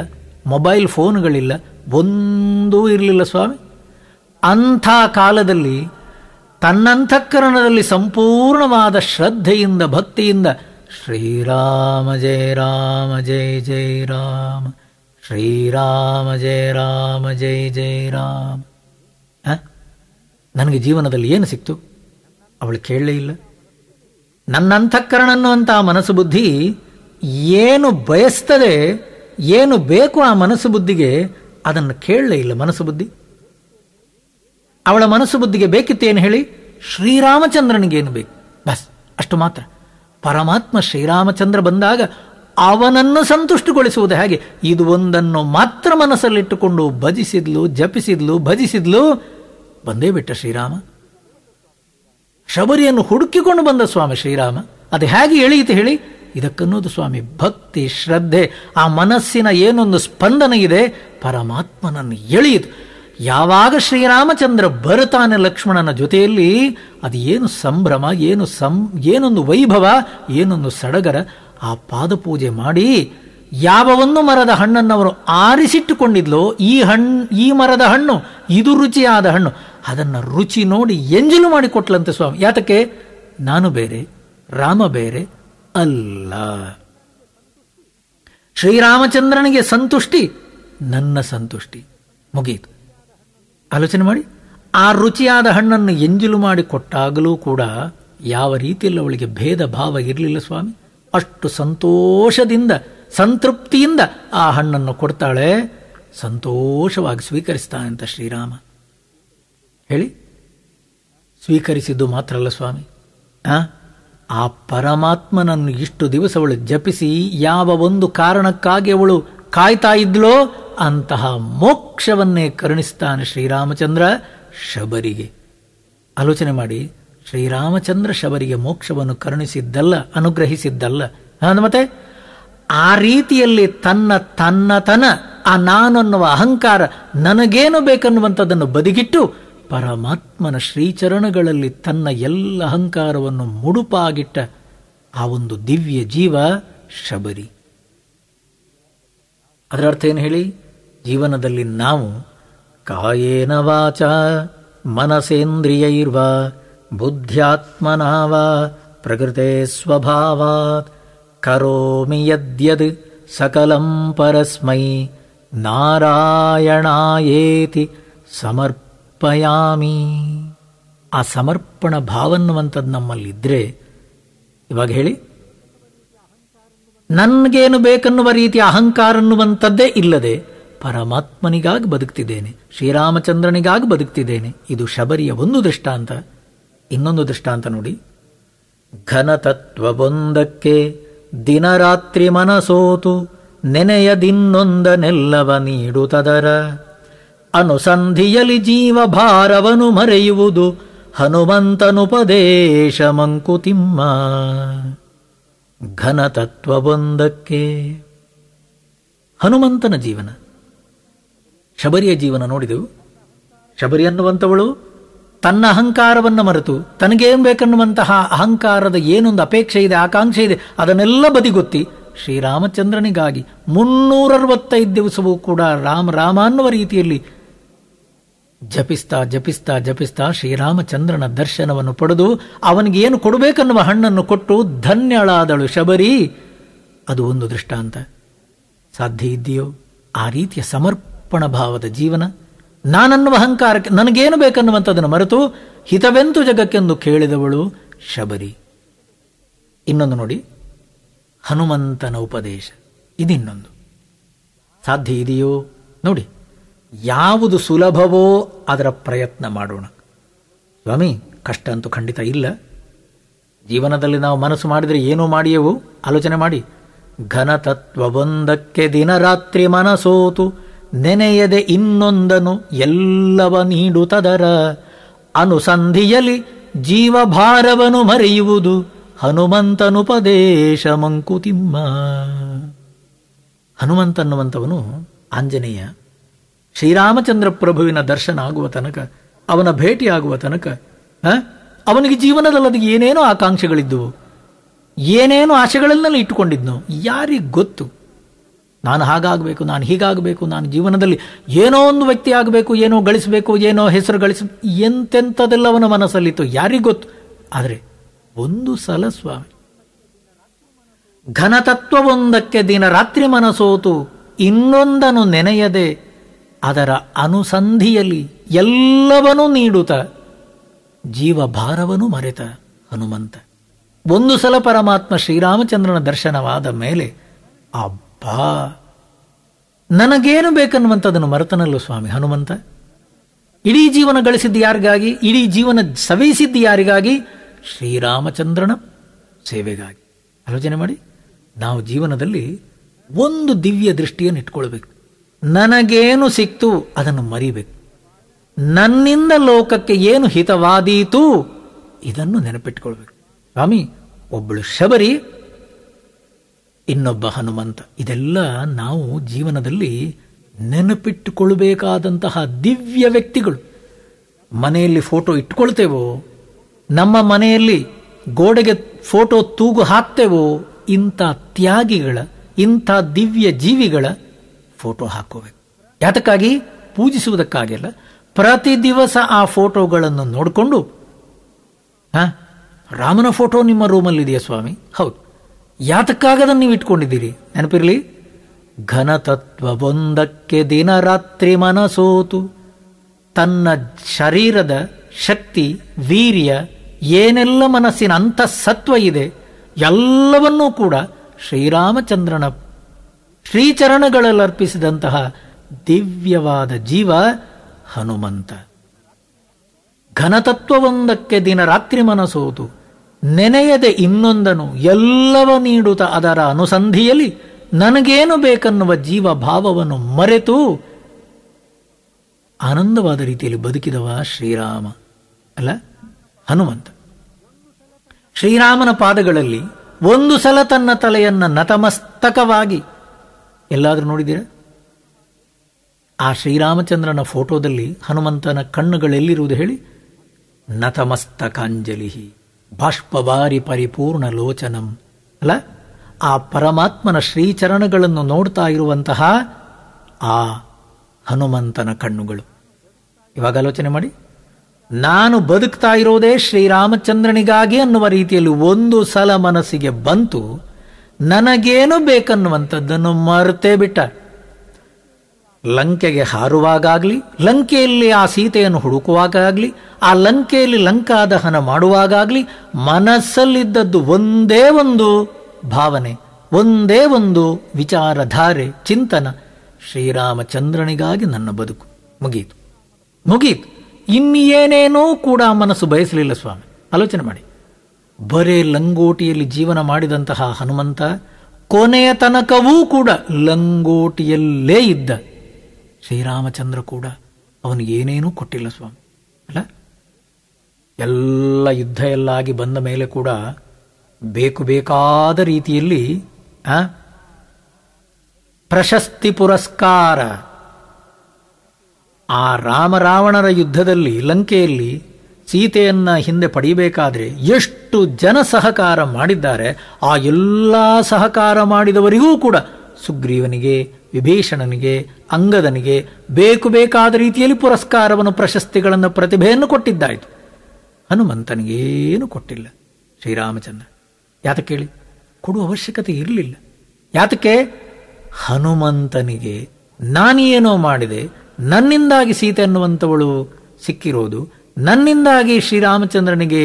ಮೊಬೈಲ್ ಫೋನ್ಗಳಿಲ್ಲ, ಒಂದೂ ಇರಲಿಲ್ಲ ಸ್ವಾಮಿ. ಅಂಥ ಕಾಲದಲ್ಲಿ ತನ್ನಂತಃಕರಣದಲ್ಲಿ ಸಂಪೂರ್ಣವಾದ ಶ್ರದ್ಧೆಯಿಂದ ಭಕ್ತಿಯಿಂದ ಶ್ರೀರಾಮ ಜಯ ರಾಮ ಜಯ ಜಯ ರಾಮ, ಶ್ರೀರಾಮ ಜಯ ರಾಮ ಜಯ ಜಯ ರಾಮ. ನನಗೆ ಜೀವನದಲ್ಲಿ ಏನು ಸಿಕ್ತು? ಅವಳು ಕೇಳಲೇ ಇಲ್ಲ. ನನ್ನ ಅಂತಃಕರಣ ಅನ್ನುವಂತಹ ಮನಸ್ಸು ಬುದ್ಧಿ ಏನು ಬಯಸ್ತದೆ, ಏನು ಬೇಕು ಆ ಮನಸ್ಸು ಬುದ್ಧಿಗೆ, ಅದನ್ನು ಕೇಳಲೇ ಇಲ್ಲ ಮನಸ್ಸು ಬುದ್ಧಿ. ಅವಳ ಮನಸ್ಸು ಬುದ್ಧಿಗೆ ಬೇಕಿತ್ತು ಏನು ಹೇಳಿ? ಶ್ರೀರಾಮಚಂದ್ರನಿಗೇನು ಬೇಕು, ಬಸ್ ಅಷ್ಟು ಮಾತ್ರ. ಪರಮಾತ್ಮ ಶ್ರೀರಾಮಚಂದ್ರ ಬಂದಾಗ ಅವನನ್ನು ಸಂತುಷ್ಟಗೊಳಿಸುವುದು ಹೇಗೆ? ಇದು ಒಂದನ್ನು ಮಾತ್ರ ಮನಸ್ಸಲ್ಲಿಟ್ಟುಕೊಂಡು ಭಜಿಸಿದ್ಲು, ಜಪಿಸಿದ್ಲು, ಭಜಿಸಿದ್ಲು. ಬಂದೇ ಬಿಟ್ಟ ಶ್ರೀರಾಮ. ಶಬರಿಯನ್ನು ಹುಡುಕಿಕೊಂಡು ಬಂದ ಸ್ವಾಮಿ ಶ್ರೀರಾಮ. ಅದು ಹೇಗೆ ಎಳೆಯಿತು ಹೇಳಿ? ಇದಕ್ಕನ್ನೋದು ಸ್ವಾಮಿ ಭಕ್ತಿ, ಶ್ರದ್ಧೆ. ಆ ಮನಸ್ಸಿನ ಏನೊಂದು ಸ್ಪಂದನ ಇದೆ, ಪರಮಾತ್ಮನನ್ನು ಎಳೆಯಿತು. ಯಾವಾಗ ಶ್ರೀರಾಮಚಂದ್ರ ಬರುತ್ತಾನೆ ಲಕ್ಷ್ಮಣನ ಜೊತೆಯಲ್ಲಿ, ಅದು ಏನು ಸಂಭ್ರಮ, ಏನೊಂದು ವೈಭವ, ಏನೊಂದು ಸಡಗರ. ಆ ಪಾದಪೂಜೆ ಮಾಡಿ ಯಾವ ಒಂದು ಮರದ ಹಣ್ಣನ್ನು ಅವರು ಆರಿಸಿಟ್ಟುಕೊಂಡಿದ್ಲೋ, ಈ ಮರದ ಹಣ್ಣು ಇದು ರುಚಿಯಾದ ಹಣ್ಣು, ಅದನ್ನು ರುಚಿ ನೋಡಿ ಎಂಜಲು ಮಾಡಿ ಕೊಟ್ಲಂತೆ ಸ್ವಾಮಿ. ಯಾತಕ್ಕೆ? ನಾನು ಬೇರೆ, ರಾಮ ಬೇರೆ ಅಲ್ಲ. ಶ್ರೀರಾಮಚಂದ್ರನಿಗೆ ಸಂತುಷ್ಟಿ, ನನ್ನ ಸಂತುಷ್ಟಿ, ಮುಗಿಯಿತು. ಆಲೋಚನೆ ಮಾಡಿ. ಆ ರುಚಿಯಾದ ಹಣ್ಣನ್ನು ಎಂಜಲು ಮಾಡಿ ಕೊಟ್ಟಾಗಲೂ ಕೂಡ ಯಾವ ರೀತಿಯಲ್ಲಿ ಅವಳಿಗೆ ಭೇದ ಭಾವ ಇರಲಿಲ್ಲ ಸ್ವಾಮಿ. ಅಷ್ಟು ಸಂತೋಷದಿಂದ, ಸಂತೃಪ್ತಿಯಿಂದ ಆ ಹಣ್ಣನ್ನು ಕೊಡ್ತಾಳೆ. ಸಂತೋಷವಾಗಿ ಸ್ವೀಕರಿಸ್ತಾನೆ ಅಂತ ಶ್ರೀರಾಮ ಹೇಳಿ. ಸ್ವೀಕರಿಸಿದ್ದು ಮಾತ್ರ ಅಲ್ಲ ಸ್ವಾಮಿ, ಆ ಪರಮಾತ್ಮನನ್ನು ಇಷ್ಟು ದಿವಸ ಅವಳು ಜಪಿಸಿ ಯಾವ ಒಂದು ಕಾರಣಕ್ಕಾಗಿ ಅವಳು ಕಾಯ್ತಾ ಇದ್ಲೋ ಅಂತಹ ಮೋಕ್ಷವನ್ನೇ ಕರುಣಿಸ್ತಾನೆ ಶ್ರೀರಾಮಚಂದ್ರ ಶಬರಿಗೆ. ಆಲೋಚನೆ ಮಾಡಿ. ಶ್ರೀರಾಮಚಂದ್ರ ಶಬರಿಗೆ ಮೋಕ್ಷವನ್ನು ಕರುಣಿಸಿದ್ದಲ್ಲ, ಅನುಗ್ರಹಿಸಿದ್ದಲ್ಲ. ಮತ್ತೆ ಆ ರೀತಿಯಲ್ಲಿ ತನ್ನ ಆ ನಾನನ್ನುವ ಅಹಂಕಾರ, ನನಗೇನು ಬೇಕನ್ನುವಂಥದ್ದನ್ನು ಬದಿಗಿಟ್ಟು ಪರಮಾತ್ಮನ ಶ್ರೀಚರಣಗಳಲ್ಲಿ ತನ್ನ ಎಲ್ಲ ಅಹಂಕಾರವನ್ನು ಮುಡುಪಾಗಿಟ್ಟ ಆ ಒಂದು ದಿವ್ಯ ಜೀವ ಶಬರಿ. ಅದರ ಅರ್ಥ ಏನು ಹೇಳಿ? ಜೀವನದಲ್ಲಿ ನಾವು ಕಾಯೇನ ವಾಚ ಮನಸೇಂದ್ರಿಯೈರ್ವಾ ಬುದ್ಧ್ಯಾತ್ಮನಾ ವಾ ಪ್ರಕೃತೆ ಸ್ವಭಾವಾತ್ ಕರೋಮಿ ಯದ್ಯದ್ ಸಕಲಂ ಪರಸ್ಮೈ ನಾರಾಯಣಾಯೇತಿ ಸಮರ್ಪಯಾಮಿ. ಆ ಸಮರ್ಪಣ ಭಾವನ್ನುವಂಥದ್ದು ನಮ್ಮಲ್ಲಿದ್ದರೆ, ಇವಾಗ ಹೇಳಿ, ನನ್ಗೇನು ಬೇಕನ್ನುವ ರೀತಿಯ ಅಹಂಕಾರ ಅನ್ನುವಂಥದ್ದೇ ಇಲ್ಲದೆ ಪರಮಾತ್ಮನಿಗಾಗಿ ಬದುಕ್ತಿದ್ದೇನೆ, ಶ್ರೀರಾಮಚಂದ್ರನಿಗಾಗಿ ಬದುಕ್ತಿದ್ದೇನೆ. ಇದು ಶಬರಿಯ ಒಂದು ದೃಷ್ಟಾಂತ. ಇನ್ನೊಂದು ದೃಷ್ಟಾಂತ ನೋಡಿ. ಘನತತ್ವವೊಂದಕ್ಕೆ ದಿನರಾತ್ರಿ ಮನಸೋತು ನೆನೆಯದಿನ್ನೊಂದನೆಲ್ಲವ ನೀಡುತ್ತದರ ಅನುಸಂಧಿಯಲಿ ಜೀವ ಭಾರವನು ಮರೆಯುವುದು ಹನುಮಂತನುಪದೇಶ ಮಂಕುತಿಮ್ಮ. ಘನತತ್ವವೊಂದಕ್ಕೆ ಹನುಮಂತನ ಜೀವನ, ಶಬರಿಯ ಜೀವನ ನೋಡಿದೆವು. ಶಬರಿ ಅನ್ನುವಂಥವಳು ತನ್ನ ಅಹಂಕಾರವನ್ನು ಮರೆತು ತನಗೇನು ಬೇಕನ್ನುವಂತಹ ಅಹಂಕಾರದ ಏನೊಂದು ಅಪೇಕ್ಷೆ ಇದೆ, ಆಕಾಂಕ್ಷೆ ಇದೆ, ಅದನ್ನೆಲ್ಲ ಬದಿಗೊತ್ತಿ ಶ್ರೀರಾಮಚಂದ್ರನಿಗಾಗಿ 365 ದಿವಸವೂ ಕೂಡ ರಾಮ ರಾಮ ಅನ್ನುವ ರೀತಿಯಲ್ಲಿ ಜಪಿಸ್ತಾ ಜಪಿಸ್ತಾ ಜಪಿಸ್ತಾ ಶ್ರೀರಾಮಚಂದ್ರನ ದರ್ಶನವನ್ನು ಪಡೆದು ಅವನಿಗೆ ಏನು ಕೊಡಬೇಕನ್ನುವ ಹಣ್ಣನ್ನು ಕೊಟ್ಟು ಧನ್ಯಳಾದಳು ಶಬರಿ. ಅದು ಒಂದು ದೃಷ್ಟಾಂತ. ಸಾಧ್ಯ ಇದೆಯೋ ಆ ರೀತಿಯ ಸಮರ್ಪಣ ಭಾವದ ಜೀವನ? ನಾನನ್ನುವ ಅಹಂಕಾರಕ್ಕೆ ನನಗೇನು ಬೇಕನ್ನುವಂಥದ್ದನ್ನು ಮರೆತು ಹಿತವೆಂತು ಜಗಕ್ಕೆಂದು ಕೇಳಿದವಳು ಶಬರಿ. ಇನ್ನೊಂದು ನೋಡಿ, ಹನುಮಂತನ ಉಪದೇಶ. ಇದಿನ್ನೊಂದು. ಸಾಧ್ಯ ಇದೆಯೋ ನೋಡಿ. ಯಾವುದು ಸುಲಭವೋ ಅದರ ಪ್ರಯತ್ನ ಮಾಡೋಣ ಸ್ವಾಮಿ. ಕಷ್ಟ ಅಂತೂ ಖಂಡಿತ ಇಲ್ಲ. ಜೀವನದಲ್ಲಿ ನಾವು ಮನಸ್ಸು ಮಾಡಿದರೆ ಏನೋ ಮಾಡಿಯೇವು. ಆಲೋಚನೆ ಮಾಡಿ. ಘನತತ್ವವೊಂದಕ್ಕೆ ದಿನರಾತ್ರಿ ಮನಸೋತು ನೆನೆಯದೆ ಇನ್ನೊಂದನು ಎಲ್ಲವ ನೀಡುತ್ತದರ ಅನುಸಂಧಿಯಲಿ ಜೀವಭಾರವನು ಮರೆಯುವುದು ಹನುಮಂತನುಪದೇಶ ಮಂಕುತಿಮ್ಮ. ಹನುಮಂತನ್ನುವಂಥವನು ಆಂಜನೇಯ ಶ್ರೀರಾಮಚಂದ್ರ ಪ್ರಭುವಿನ ದರ್ಶನ ಆಗುವ ತನಕ, ಅವನ ಭೇಟಿಯಾಗುವ ತನಕ ಅವನಿಗೆ ಜೀವನದಲ್ಲಿ ಏನೇನೋ ಆಕಾಂಕ್ಷೆಗಳಿದ್ದುವು, ಏನೇನೋ ಆಶೆಗಳನ್ನೆಲ್ಲ ಇಟ್ಟುಕೊಂಡಿದ್ನು. ಯಾರಿಗೆ ಗೊತ್ತು? ನಾನು ಹಾಗಾಗಬೇಕು, ನಾನು ಹೀಗಾಗಬೇಕು, ನಾನು ಜೀವನದಲ್ಲಿ ಏನೋ ಒಂದು ವ್ಯಕ್ತಿ ಆಗಬೇಕು, ಏನೋ ಗಳಿಸಬೇಕು, ಏನೋ ಹೆಸರು ಎಂತೆಂಥದೆಲ್ಲ ಅವನ ಮನಸ್ಸಲ್ಲಿತ್ತು, ಯಾರಿಗೆ ಗೊತ್ತು? ಆದರೆ ಒಂದು ಸಲ ಸ್ವಾಮಿ ಘನತತ್ವವೊಂದಕ್ಕೆ ದಿನ ರಾತ್ರಿ ಮನಸೋತು ಇನ್ನೊಂದನ್ನು ನೆನೆಯದೆ ಅದರ ಅನುಸಂಧಿಯಲ್ಲಿ ಎಲ್ಲವನ್ನೂ ನೀಡುತ್ತ ಜೀವಭಾರವನ್ನು ಮರೆತ ಹನುಮಂತ. ಒಂದು ಸಲ ಪರಮಾತ್ಮ ಶ್ರೀರಾಮಚಂದ್ರನ ದರ್ಶನವಾದ ಮೇಲೆ ಅಬ್ಬಾ, ನನಗೇನು ಬೇಕನ್ನುವಂಥದ್ದನ್ನು ಮರೆತನಲ್ಲೂ ಸ್ವಾಮಿ ಹನುಮಂತ. ಇಡೀ ಜೀವನ ಗಳಿಸಿದ್ದು ಯಾರಿಗಾಗಿ? ಇಡೀ ಜೀವನ ಸವಿಸಿದ್ದು ಯಾರಿಗಾಗಿ? ಶ್ರೀರಾಮಚಂದ್ರನ ಸೇವೆಗಾಗಿ. ಆಲೋಚನೆ ಮಾಡಿ. ನಾವು ಜೀವನದಲ್ಲಿ ಒಂದು ದಿವ್ಯ ದೃಷ್ಟಿಯನ್ನು ಇಟ್ಕೊಳ್ಬೇಕು. ನನಗೇನು ಸಿಕ್ತು ಅದನ್ನು ಮರಿಬೇಕು. ನನ್ನಿಂದ ಲೋಕಕ್ಕೆ ಏನು ಹಿತವಾದೀತು ಇದನ್ನು ನೆನಪಿಟ್ಕೊಳ್ಬೇಕು ಸ್ವಾಮಿ. ಒಬ್ಬಳು ಶಬರಿ, ಇನ್ನೊಬ್ಬ ಹನುಮಂತ. ಇದೆಲ್ಲ ನಾವು ಜೀವನದಲ್ಲಿ ನೆನಪಿಟ್ಟುಕೊಳ್ಬೇಕಾದಂತಹ ದಿವ್ಯ ವ್ಯಕ್ತಿಗಳು. ಮನೆಯಲ್ಲಿ ಫೋಟೋ ಇಟ್ಕೊಳ್ತೇವೋ, ನಮ್ಮ ಮನೆಯಲ್ಲಿ ಗೋಡೆಗೆ ಫೋಟೋ ತೂಗು ಹಾಕ್ತೇವೋ, ಇಂಥ ತ್ಯಾಗಿಗಳ, ಇಂಥ ದಿವ್ಯ ಜೀವಿಗಳ ಫೋಟೋ ಹಾಕೋಬೇಕು. ಯಾತಕ್ಕಾಗಿ? ಪೂಜಿಸುವುದಕ್ಕಾಗಿಲ್ಲ. ಪ್ರತಿ ದಿವಸ ಆ ಫೋಟೋಗಳನ್ನು ನೋಡಿಕೊಂಡು, ರಾಮನ ಫೋಟೋ ನಿಮ್ಮ ರೂಮಲ್ಲಿದೆಯಾ ಸ್ವಾಮಿ? ಹೌದು. ಯಾತಕ್ಕಾಗದನ್ನು ನೀವು ಇಟ್ಕೊಂಡಿದ್ದೀರಿ? ನೆನಪಿರಲಿ. ಘನತತ್ವವೊಂದಕ್ಕೆ ದಿನರಾತ್ರಿ ಮನಸೋತು ತನ್ನ ಶರೀರದ ಶಕ್ತಿ, ವೀರ್ಯ, ಏನೆಲ್ಲ ಮನಸ್ಸಿನ ಅಂತಃಸತ್ವ ಇದೆ ಎಲ್ಲವನ್ನೂ ಕೂಡ ಶ್ರೀರಾಮಚಂದ್ರನ ಶ್ರೀಚರಣಗಳಲ್ಲಿ ಅರ್ಪಿಸಿದಂತಹ ದಿವ್ಯವಾದ ಜೀವ ಹನುಮಂತ. ಘನತತ್ವವೊಂದಕ್ಕೆ ದಿನ ರಾತ್ರಿ ಮನಸೋತು ನೆನೆಯದೆ ಇನ್ನೊಂದನು ಎಲ್ಲವ ನೀಡುತ್ತ ಅದರ ಅನುಸಂಧಿಯಲ್ಲಿ ನನಗೇನು ಬೇಕನ್ನುವ ಜೀವ ಭಾವವನ್ನು ಮರೆತು ಆನಂದವಾದ ರೀತಿಯಲ್ಲಿ ಬದುಕಿದವ ಶ್ರೀರಾಮ ಅಲ್ಲ ಹನುಮಂತ. ಶ್ರೀರಾಮನ ಪಾದಗಳಲ್ಲಿ ಒಂದು ಸಲ ತನ್ನ ತಲೆಯನ್ನ ನತಮಸ್ತಕವಾಗಿ, ಎಲ್ಲಾದರೂ ನೋಡಿದ್ದೀರಾ? ಆ ಶ್ರೀರಾಮಚಂದ್ರನ ಫೋಟೋದಲ್ಲಿ ಹನುಮಂತನ ಕಣ್ಣುಗಳೆಲ್ಲಿರುವುದು ಹೇಳಿ? ನತಮಸ್ತಕಾಂಜಲಿ ಬಾಷ್ಪವಾರಿ ಪರಿಪೂರ್ಣ ಲೋಚನಂ ಅಲ್ಲ. ಆ ಪರಮಾತ್ಮನ ಶ್ರೀಚರಣಗಳನ್ನು ನೋಡ್ತಾ ಇರುವಂತಹ ಆ ಹನುಮಂತನ ಕಣ್ಣುಗಳು. ಇವಾಗ ಆಲೋಚನೆ ಮಾಡಿ. ನಾನು ಬದುಕ್ತಾ ಇರೋದೇ ಶ್ರೀರಾಮಚಂದ್ರನಿಗಾಗಿ ಅನ್ನುವ ರೀತಿಯಲ್ಲಿ ಒಂದು ಸಲ ಮನಸ್ಸಿಗೆ ಬಂತು. ನನಗೇನು ಬೇಕನ್ನುವಂಥದ್ದನ್ನು ಮರೆತೇ ಬಿಟ್ಟ. ಲಂಕೆಗೆ ಹಾರುವಾಗಲಿ, ಲಂಕೆಯಲ್ಲಿ ಆ ಸೀತೆಯನ್ನು ಹುಡುಕುವಾಗಲಿ, ಆ ಲಂಕೆಯಲ್ಲಿ ಲಂಕಾದಹನ ಮಾಡುವಾಗಲಿ ಮನಸ್ಸಲ್ಲಿದ್ದದ್ದು ಒಂದೇ ಒಂದು ಭಾವನೆ, ಒಂದೇ ಒಂದು ವಿಚಾರಧಾರೆ, ಚಿಂತನ. ಶ್ರೀರಾಮಚಂದ್ರನಿಗಾಗಿ ನನ್ನ ಬದುಕು ಮುಗೀತು, ಮುಗೀತು. ಇನ್ನೇನೇನೂ ಕೂಡ ಮನಸ್ಸು ಬಯಸಲಿಲ್ಲ ಸ್ವಾಮಿ. ಆಲೋಚನೆ ಮಾಡಿ, ಬರೇ ಲಂಗೋಟಿಯಲ್ಲಿ ಜೀವನ ಮಾಡಿದಂತಹ ಹನುಮಂತ ಕೊನೆಯ ತನಕವೂ ಕೂಡ ಲಂಗೋಟಿಯಲ್ಲೇ ಇದ್ದ. ಶ್ರೀರಾಮಚಂದ್ರ ಕೂಡ ಅವನಿಗೇನೇನೂ ಕೊಟ್ಟಿಲ್ಲ ಸ್ವಾಮಿ. ಅಲ್ಲ, ಎಲ್ಲ ಯುದ್ಧ ಎಲ್ಲಾಗಿ ಬಂದ ಮೇಲೆ ಕೂಡ ಬೇಕಾದ ರೀತಿಯಲ್ಲಿ ಪ್ರಶಸ್ತಿ ಪುರಸ್ಕಾರ. ಆ ರಾಮರಾವಣರ ಯುದ್ಧದಲ್ಲಿ ಲಂಕೆಯಲ್ಲಿ ಸೀತೆಯನ್ನ ಹಿಂದೆ ಪಡೆಯಬೇಕಾದ್ರೆ ಎಷ್ಟು ಜನ ಸಹಕಾರ ಮಾಡಿದ್ದಾರೆ. ಆ ಎಲ್ಲ ಸಹಕಾರ ಮಾಡಿದವರಿಗೂ ಕೂಡ ಸುಗ್ರೀವನಿಗೆ, ವಿಭೀಷಣನಿಗೆ, ಅಂಗದನಿಗೆ ಬೇಕಾದ ರೀತಿಯಲ್ಲಿ ಪುರಸ್ಕಾರವನ್ನು, ಪ್ರಶಸ್ತಿಗಳನ್ನು, ಪ್ರತಿಭೆಯನ್ನು ಕೊಟ್ಟಿದ್ದಾಯಿತು. ಹನುಮಂತನಿಗೇನು ಕೊಟ್ಟಿಲ್ಲ ಶ್ರೀರಾಮಚಂದ್ರ. ಯಾತಕ್ಕೆ ಹೇಳಿ? ಕೊಡುವ ಅವಶ್ಯಕತೆ ಇರಲಿಲ್ಲ. ಯಾತಕ್ಕೆ? ಹನುಮಂತನಿಗೆ ನಾನೇನೋ ಮಾಡಿದೆ, ನನ್ನಿಂದಾಗಿ ಸೀತೆ ಅನ್ನುವಂಥವಳು ಸಿಕ್ಕಿರೋದು, ನನ್ನಿಂದಾಗಿ ಶ್ರೀರಾಮಚಂದ್ರನಿಗೆ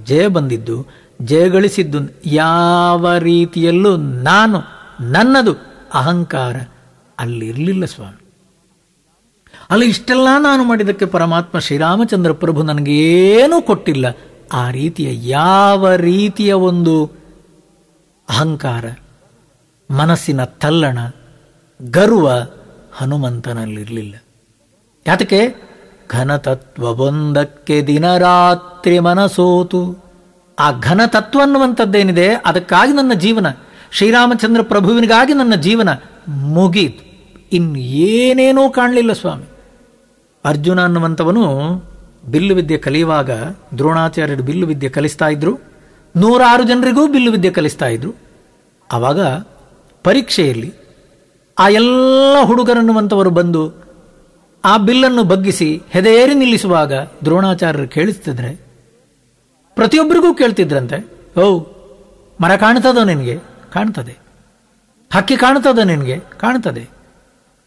ಜಯ ಬಂದಿದ್ದು, ಜಯಗಳಿಸಿದ್ದು, ಯಾವ ರೀತಿಯಲ್ಲೂ ನಾನು, ನನ್ನದು ಅಹಂಕಾರ ಅಲ್ಲಿರಲಿಲ್ಲ ಸ್ವಾಮಿ. ಅಲ್ಲಿ ಇಷ್ಟೆಲ್ಲ ನಾನು ಮಾಡಿದ್ದಕ್ಕೆ ಪರಮಾತ್ಮ ಶ್ರೀರಾಮಚಂದ್ರ ಪ್ರಭು ನನಗೇನೂ ಕೊಟ್ಟಿಲ್ಲ. ಆ ರೀತಿಯ ಯಾವ ರೀತಿಯ ಒಂದು ಅಹಂಕಾರ, ಮನಸ್ಸಿನ ತಲ್ಲಣ, ಗರ್ವ ಹನುಮಂತನಲ್ಲಿರಲಿಲ್ಲ. ಯಾತಕ್ಕೆ? ಘನತತ್ವವೊಂದಕ್ಕೆ ದಿನರಾತ್ರಿ ಮನಸೋತು. ಆ ಘನತತ್ವ ಅನ್ನುವಂಥದ್ದೇನಿದೆ, ಅದಕ್ಕಾಗಿ ನನ್ನ ಜೀವನ, ಶ್ರೀರಾಮಚಂದ್ರ ಪ್ರಭುವಿನಿಗಾಗಿ ನನ್ನ ಜೀವನ ಮುಗೀತು. ಇನ್ನು ಏನೇನೂ ಕಾಣಲಿಲ್ಲ ಸ್ವಾಮಿ. ಅರ್ಜುನ ಅನ್ನುವಂಥವನು ಬಿಲ್ಲು ವಿದ್ಯೆ ಕಲಿಯುವಾಗ ದ್ರೋಣಾಚಾರ್ಯರು ಬಿಲ್ಲು ವಿದ್ಯೆ ಕಲಿಸ್ತಾ ಇದ್ರು. 106 ಜನರಿಗೂ ಬಿಲ್ಲು ವಿದ್ಯೆ ಕಲಿಸ್ತಾ ಇದ್ರು. ಆವಾಗ ಪರೀಕ್ಷೆಯಲ್ಲಿ ಆ ಎಲ್ಲ ಹುಡುಗರನ್ನುವಂಥವರು ಬಂದು ಆ ಬಿಲ್ಲನ್ನು ಬಗ್ಗಿಸಿ ಹೆದೆಯೇರಿ ನಿಲ್ಲಿಸುವಾಗ ದ್ರೋಣಾಚಾರ್ಯರು ಕೇಳಿಸ್ತಿದ್ರೆ, ಪ್ರತಿಯೊಬ್ಬರಿಗೂ ಕೇಳ್ತಿದ್ರಂತೆ, ಓ ಮರ ಕಾಣ್ತದೋ ನಿನಗೆ? ಕಾಣ್ತದೆ. ಹಕ್ಕಿ ಕಾಣ್ತದೋ ನಿನಗೆ? ಕಾಣ್ತದೆ.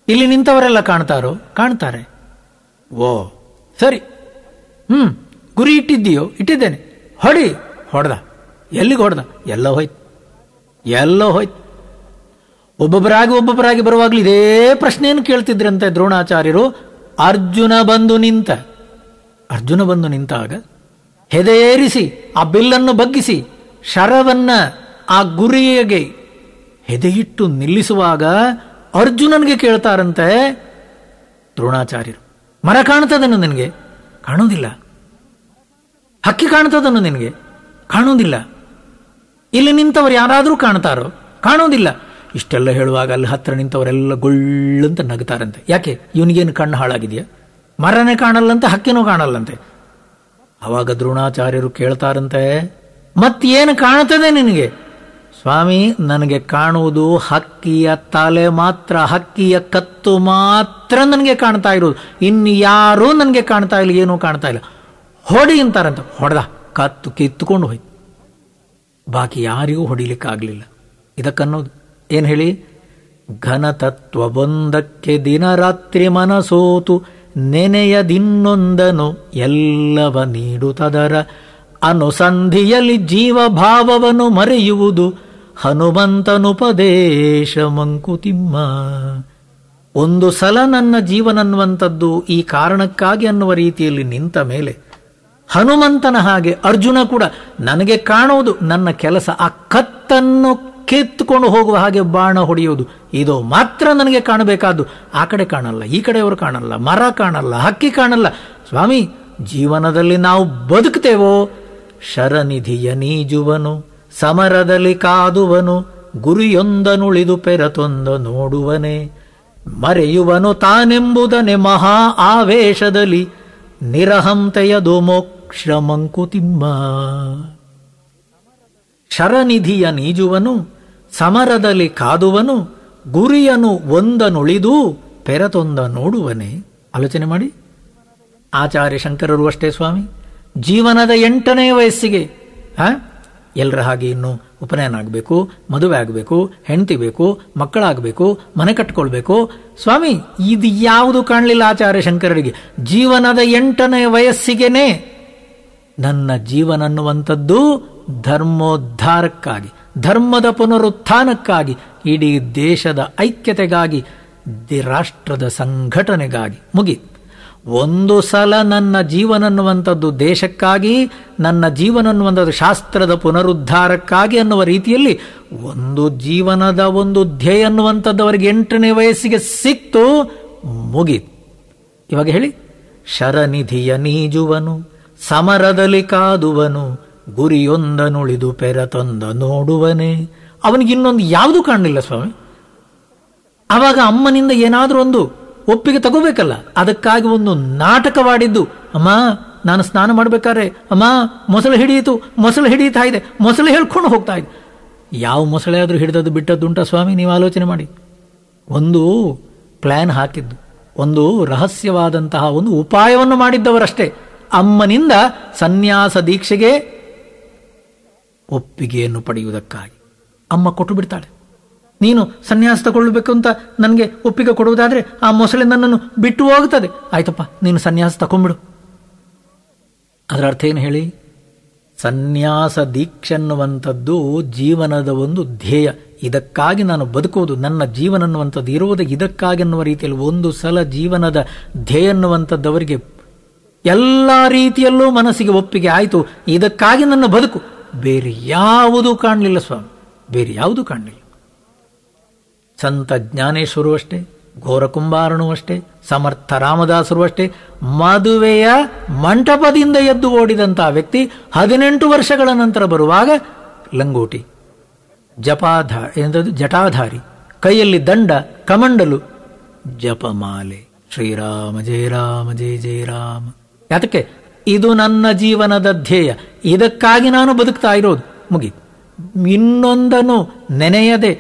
ಇಲ್ಲಿ ನಿಂತವರೆಲ್ಲ ಕಾಣ್ತಾರೋ? ಕಾಣ್ತಾರೆ. ಓ ಸರಿ, ಗುರಿ ಇಟ್ಟಿದ್ದೀಯೋ? ಇಟ್ಟಿದ್ದೇನೆ. ಹೊಡಿ. ಹೊಡೆದ. ಎಲ್ಲಿಗೆ ಹೊಡೆದ? ಎಲ್ಲೋ ಹೋಯ್ತು, ಎಲ್ಲೋ ಹೋಯ್ತು. ಒಬ್ಬೊಬ್ಬರಾಗಿ ಬರುವಾಗಲೂ ಇದೇ ಪ್ರಶ್ನೆಯನ್ನು ಕೇಳ್ತಿದ್ರಂತೆ ದ್ರೋಣಾಚಾರ್ಯರು. ಅರ್ಜುನ ಬಂದು ನಿಂತಾಗ ಹೆದೆಯೇರಿಸಿ ಆ ಬಿಲ್ಲನ್ನು ಬಗ್ಗಿಸಿ ಶರವನ್ನ ಆ ಗುರಿಯಿಗೆ ಹೆದೆಯಿಟ್ಟು ನಿಲ್ಲಿಸುವಾಗ ಅರ್ಜುನನಿಗೆ ಕೇಳ್ತಾರಂತೆ ದ್ರೋಣಾಚಾರ್ಯರು, ಮರ ಕಾಣ್ತದನ್ನು ನಿನಗೆ? ಕಾಣೋದಿಲ್ಲ. ಹಕ್ಕಿ ಕಾಣ್ತದನ್ನು ನಿನಗೆ? ಕಾಣೋದಿಲ್ಲ. ಇಲ್ಲಿ ನಿಂತವರು ಯಾರಾದರೂ ಕಾಣ್ತಾರೋ? ಕಾಣೋದಿಲ್ಲ. ಇಷ್ಟೆಲ್ಲ ಹೇಳುವಾಗ ಅಲ್ಲಿ ಹತ್ರ ನಿಂತವರೆಲ್ಲ ಗೊಳ್ಳಂತ ನಗ್ತಾರಂತೆ. ಯಾಕೆ? ಇವನಿಗೇನು ಕಣ್ಣು ಹಾಳಾಗಿದೆಯಾ? ಮರನೇ ಕಾಣಲ್ಲಂತೆ, ಹಕ್ಕಿನೂ ಕಾಣಲ್ಲಂತೆ. ಅವಾಗ ದ್ರೋಣಾಚಾರ್ಯರು ಕೇಳ್ತಾರಂತೆ, ಮತ್ತೇನು ಕಾಣ್ತದೆ ನಿನಗೆ? ಸ್ವಾಮಿ, ನನಗೆ ಕಾಣುವುದು ಹಕ್ಕಿಯ ತಲೆ ಮಾತ್ರ, ಹಕ್ಕಿಯ ಕತ್ತು ಮಾತ್ರ ನನಗೆ ಕಾಣ್ತಾ ಇರೋದು. ಇನ್ನು ಯಾರೂ ನನಗೆ ಕಾಣ್ತಾ ಇಲ್ಲ, ಏನೂ ಕಾಣ್ತಾ ಇಲ್ಲ. ಹೊಡಿ ಅಂತಾರಂತ. ಹೊಡೆದ. ಕತ್ತು ಕಿತ್ತುಕೊಂಡು ಹೋಯ್ತು. ಬಾಕಿ ಯಾರಿಗೂ ಹೊಡಿಲಿಕ್ಕಾಗಲಿಲ್ಲ. ಇದಕ್ಕನ್ನೋದು ಏನು ಹೇಳಿ? ಘನತತ್ವವೊಂದಕ್ಕೆ ದಿನರಾತ್ರಿ ಮನಸೋತು, ನೆನೆಯದಿನ್ನೊಂದನು ಎಲ್ಲವ ನೀಡುತ್ತದರ ಅನುಸಂಧಿಯಲ್ಲಿ ಜೀವಭಾವವನ್ನು ಮರೆಯುವುದು ಹನುಮಂತನುಪದೇಶ ಮಂಕುತಿಮ್ಮ. ಒಂದು ಸಲ ನನ್ನ ಜೀವನ ಅನ್ನುವಂಥದ್ದು ಈ ಕಾರಣಕ್ಕಾಗಿ ಅನ್ನುವ ರೀತಿಯಲ್ಲಿ ನಿಂತ ಮೇಲೆ ಹನುಮಂತನ ಹಾಗೆ ಅರ್ಜುನ ಕೂಡ ನನಗೆ ಕಾಣುವುದು ನನ್ನ ಕೆಲಸ. ಆ ಕತ್ತನ್ನು ಕಿತ್ತುಕೊಂಡು ಹೋಗುವ ಹಾಗೆ ಬಾಣ ಹೊಡೆಯುವುದು, ಇದು ಮಾತ್ರ ನನಗೆ ಕಾಣಬೇಕಾದ್ದು. ಆ ಕಡೆ ಕಾಣಲ್ಲ, ಈ ಕಡೆಯವರು ಕಾಣಲ್ಲ, ಮರ ಕಾಣಲ್ಲ, ಹಕ್ಕಿ ಕಾಣಲ್ಲ. ಸ್ವಾಮಿ, ಜೀವನದಲ್ಲಿ ನಾವು ಬದುಕ್ತೇವೋ? ಶರನಿಧಿಯ ನೀಜುವನು, ಸಮರದಲ್ಲಿ ಕಾದುವನು, ಗುರಿಯೊಂದನುಳಿದು ಪೆರತೊಂದ ನೋಡುವನೆ, ಮರೆಯುವನು ತಾನೆಂಬುದನೆ ಮಹಾ ಆವೇಶದಲ್ಲಿ, ನಿರಹಂತೆಯದು ಮೋಕ್ಷ ಮಂಕುತಿಮ್ಮ. ಶರನಿಧಿಯ ನೀಜುವನು, ಸಮರದಲ್ಲಿ ಕಾದುವನು, ಗುರಿಯನು ಒಂದನುಳಿದು ಪೆರತೊಂದ ನೋಡುವನೆ. ಆಲೋಚನೆ ಮಾಡಿ. ಆಚಾರ್ಯ ಶಂಕರರು ಅಷ್ಟೇ ಸ್ವಾಮಿ, ಜೀವನದ 8ನೇ ವಯಸ್ಸಿಗೆ ಎಲ್ಲರ ಹಾಗೆ ಇನ್ನು ಉಪನಯನ ಆಗಬೇಕು, ಮದುವೆ ಆಗಬೇಕು, ಹೆಂಡತಿ ಬೇಕು, ಮಕ್ಕಳಾಗಬೇಕು, ಮನೆ ಕಟ್ಕೊಳ್ಬೇಕು. ಸ್ವಾಮಿ, ಇದು ಯಾವುದು ಕಾಣಲಿಲ್ಲ ಆಚಾರ್ಯ ಶಂಕರರಿಗೆ. ಜೀವನದ 8ನೇ ವಯಸ್ಸಿಗೆನೆ ನನ್ನ ಜೀವನ ಅನ್ನುವಂಥದ್ದು ಧರ್ಮೋದ್ಧಾರಕ್ಕಾಗಿ, ಧರ್ಮದ ಪುನರುತ್ಥಾನಕ್ಕಾಗಿ, ಇಡೀ ದೇಶದ ಐಕ್ಯತೆಗಾಗಿ, ರಾಷ್ಟ್ರದ ಸಂಘಟನೆಗಾಗಿ ಮುಗೀತು. ಒಂದು ಸಲ ನನ್ನ ಜೀವನ ಅನ್ನುವಂಥದ್ದು ದೇಶಕ್ಕಾಗಿ, ನನ್ನ ಜೀವನ ಅನ್ನುವಂಥದ್ದು ಶಾಸ್ತ್ರದ ಪುನರುದ್ಧಾರಕ್ಕಾಗಿ ಅನ್ನುವ ರೀತಿಯಲ್ಲಿ ಒಂದು ಜೀವನದ ಒಂದು ಧ್ಯೇಯ ಅನ್ನುವಂಥದ್ದು ಅವರಿಗೆ 8ನೇ ವಯಸ್ಸಿಗೆ ಸಿಕ್ತು, ಮುಗೀತು. ಇವಾಗ ಹೇಳಿ, ಶರನಿಧಿಯ ನೀಜುವನು, ಸಮರದಲ್ಲಿ ಕಾದುವನು, ಗುರಿಯೊಂದನುಳಿದು ಪೆರತೊಂದ ನೋಡುವನೇ. ಅವನಿಗಿನ್ನೊಂದು ಯಾವುದೂ ಕಾಣಲಿಲ್ಲ ಸ್ವಾಮಿ. ಆವಾಗ ಅಮ್ಮನಿಂದ ಏನಾದರೂ ಒಂದು ಒಪ್ಪಿಗೆ ತಗೋಬೇಕಲ್ಲ. ಅದಕ್ಕಾಗಿ ಒಂದು ನಾಟಕವಾಡಿದ್ದು. ಅಮ್ಮ, ನಾನು ಸ್ನಾನ ಮಾಡಬೇಕಾದ್ರೆ ಅಮ್ಮ ಮೊಸಳೆ ಹಿಡಿಯಿತು, ಮೊಸಳೆ ಹಿಡಿಯುತ್ತಾ ಇದೆ, ಮೊಸಳೆ ಹೇಳ್ಕೊಂಡು ಹೋಗ್ತಾ ಇದೆ. ಯಾವ ಮೊಸಳೆ ಆದರೂ ಹಿಡಿದದ್ದು ಬಿಟ್ಟದ್ದುಂಟ ಸ್ವಾಮಿ? ನೀವು ಆಲೋಚನೆ ಮಾಡಿ. ಒಂದು ಪ್ಲಾನ್ ಹಾಕಿದ್ದು, ಒಂದು ರಹಸ್ಯವಾದಂತಹ ಒಂದು ಉಪಾಯವನ್ನು ಮಾಡಿದ್ದವರಷ್ಟೇ. ಅಮ್ಮನಿಂದ ಸನ್ಯಾಸ ದೀಕ್ಷೆಗೆ ಒಪ್ಪಿಗೆಯನ್ನು ಪಡೆಯುವುದಕ್ಕಾಗಿ ಅಮ್ಮ ಕೊಟ್ಟು ಬಿಡ್ತಾಳೆ. ನೀನು ಸನ್ಯಾಸ ತಗೊಳ್ಬೇಕು ಅಂತ ನನಗೆ ಒಪ್ಪಿಗೆ ಕೊಡುವುದಾದ್ರೆ ಆ ಮೊಸಳೆ ನನ್ನನ್ನು ಬಿಟ್ಟು ಹೋಗುತ್ತದೆ. ಆಯ್ತಪ್ಪ, ನೀನು ಸನ್ಯಾಸ ತಗೊಂಡ್ಬಿಡು. ಅದರ ಅರ್ಥ ಏನು ಹೇಳಿ? ಸನ್ಯಾಸ ದೀಕ್ಷೆ ಅನ್ನುವಂಥದ್ದು ಜೀವನದ ಒಂದು ಧ್ಯೇಯ. ಇದಕ್ಕಾಗಿ ನಾನು ಬದುಕುವುದು, ನನ್ನ ಜೀವನ ಅನ್ನುವಂಥದ್ದು ಇರುವುದು ಇದಕ್ಕಾಗಿ ಅನ್ನುವ ರೀತಿಯಲ್ಲಿ ಒಂದು ಸಲ ಜೀವನದ ಧ್ಯೇಯ ಅನ್ನುವಂಥದ್ದು ಅವರಿಗೆ ಎಲ್ಲ ರೀತಿಯಲ್ಲೂ ಮನಸ್ಸಿಗೆ ಒಪ್ಪಿಗೆ ಆಯಿತು. ಇದಕ್ಕಾಗಿ ನನ್ನ ಬದುಕು. ಬೇರೆ ಯಾವುದೂ ಕಾಣಲಿಲ್ಲ ಸ್ವಾಮಿ, ಬೇರೆ ಯಾವುದೂ ಕಾಣಲಿಲ್ಲ. ಸಂತ ಜ್ಞಾನೇಶ್ವರು ಅಷ್ಟೇ, ಘೋರ ಕುಂಬಾರನೂ ಅಷ್ಟೇ, ಸಮರ್ಥ ರಾಮದಾಸರು ಅಷ್ಟೇ. ಮದುವೆಯ ಮಂಟಪದಿಂದ ಎದ್ದು ಓಡಿದಂತಹ ವ್ಯಕ್ತಿ 18 ವರ್ಷಗಳ ನಂತರ ಬರುವಾಗ ಲಂಗೋಟಿ, ಜಟಾಧಾರಿ, ಕೈಯಲ್ಲಿ ದಂಡ, ಕಮಂಡಲು, ಜಪಮಾಲೆ, ಶ್ರೀರಾಮ ಜಯ ರಾಮ ಜಯ ಜಯ ರಾಮ. ಯಾತಕ್ಕೆ? ಇದು ನನ್ನ ಜೀವನದ ಧ್ಯೇಯ, ಇದಕ್ಕಾಗಿ ನಾನು ಬದುಕ್ತಾ ಇರೋದು. ಮುಗೀತು. ಇನ್ನೊಂದನ್ನು ನೆನೆಯದೆ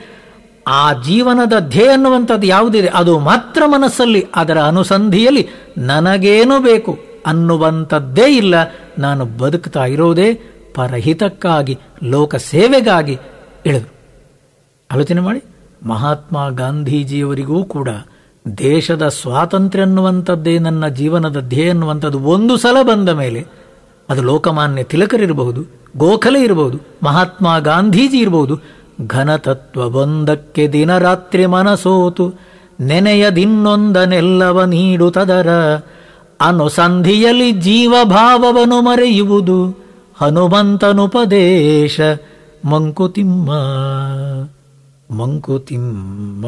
ಆ ಜೀವನದ ಧ್ಯೇಯ ಅನ್ನುವಂಥದ್ದು ಯಾವುದಿದೆ ಅದು ಮಾತ್ರ ಮನಸ್ಸಲ್ಲಿ, ಅದರ ಅನುಸಂಧಿಯಲ್ಲಿ ನನಗೇನು ಬೇಕು ಅನ್ನುವಂಥದ್ದೇ ಇಲ್ಲ. ನಾನು ಬದುಕ್ತಾ ಇರೋದೇ ಪರಹಿತಕ್ಕಾಗಿ, ಲೋಕ ಸೇವೆಗಾಗಿ ಇಳಿದು. ಆಲೋಚನೆ ಮಾಡಿ. ಮಹಾತ್ಮ ಗಾಂಧೀಜಿಯವರಿಗೂ ಕೂಡ ದೇಶದ ಸ್ವಾತಂತ್ರ್ಯ ಅನ್ನುವಂಥದ್ದೇ ನನ್ನ ಜೀವನದ ಧ್ಯೇಯ ಅನ್ನುವಂಥದ್ದು ಒಂದು ಸಲ ಬಂದ ಮೇಲೆ, ಅದು ಲೋಕಮಾನ್ಯ ತಿಲಕರಿರಬಹುದು, ಗೋಖಲೆ ಇರಬಹುದು, ಮಹಾತ್ಮ ಗಾಂಧೀಜಿ ಇರಬಹುದು, ಘನತತ್ವವೊಂದಕ್ಕೆ ದಿನರಾತ್ರಿ ಮನಸೋತು ನೆನೆಯದಿನ್ನೊಂದನೆಲ್ಲವ ನೀಡುತ್ತದರ ಅನುಸಂಧಿಯಲ್ಲಿ ಜೀವಭಾವವನ್ನು ಮರೆಯುವುದು ಹನುಮಂತನುಪದೇಶ ಮಂಕುತಿಮ್ಮ ಮಂಕುತಿಮ್ಮ.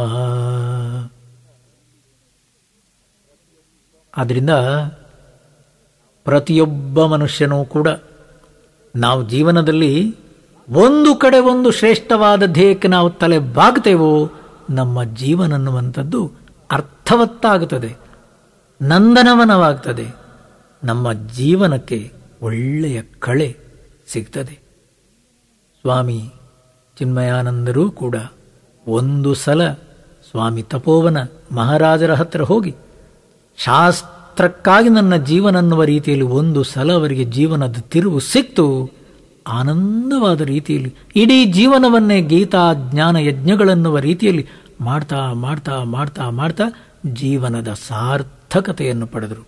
ಆದ್ದರಿಂದ ಪ್ರತಿಯೊಬ್ಬ ಮನುಷ್ಯನೂ ಕೂಡ ನಾವು ಜೀವನದಲ್ಲಿ ಒಂದು ಕಡೆ ಒಂದು ಶ್ರೇಷ್ಠವಾದ ಧ್ಯೇಯಕ್ಕೆ ನಾವು ತಲೆ ಬಾಗ್ತೇವೋ, ನಮ್ಮ ಜೀವನ ಅನ್ನುವಂಥದ್ದು ಅರ್ಥವತ್ತಾಗುತ್ತದೆ, ನಂದನವನವಾಗ್ತದೆ, ನಮ್ಮ ಜೀವನಕ್ಕೆ ಒಳ್ಳೆಯ ಕಳೆ ಸಿಗ್ತದೆ. ಸ್ವಾಮಿ ಚಿನ್ಮಯಾನಂದರು ಕೂಡ ಒಂದು ಸಲ ಸ್ವಾಮಿ ತಪೋವನ ಮಹಾರಾಜರ ಹತ್ರ ಹೋಗಿ ಶಾಸ್ತ್ರಕ್ಕಾಗಿ ನನ್ನ ಜೀವನ ಅನ್ನುವ ರೀತಿಯಲ್ಲಿ ಒಂದು ಸಲ ಅವರಿಗೆ ಜೀವನದ ತಿರುವು ಸಿಕ್ತು. ಆನಂದವಾದ ರೀತಿಯಲ್ಲಿ ಇಡೀ ಜೀವನವನ್ನೇ ಗೀತಾ ಜ್ಞಾನ ಯಜ್ಞಗಳನ್ನುವ ರೀತಿಯಲ್ಲಿ ಮಾಡ್ತಾ ಮಾಡ್ತಾ ಮಾಡ್ತಾ ಮಾಡ್ತಾ ಜೀವನದ ಸಾರ್ಥಕತೆಯನ್ನು ಪಡೆದರು.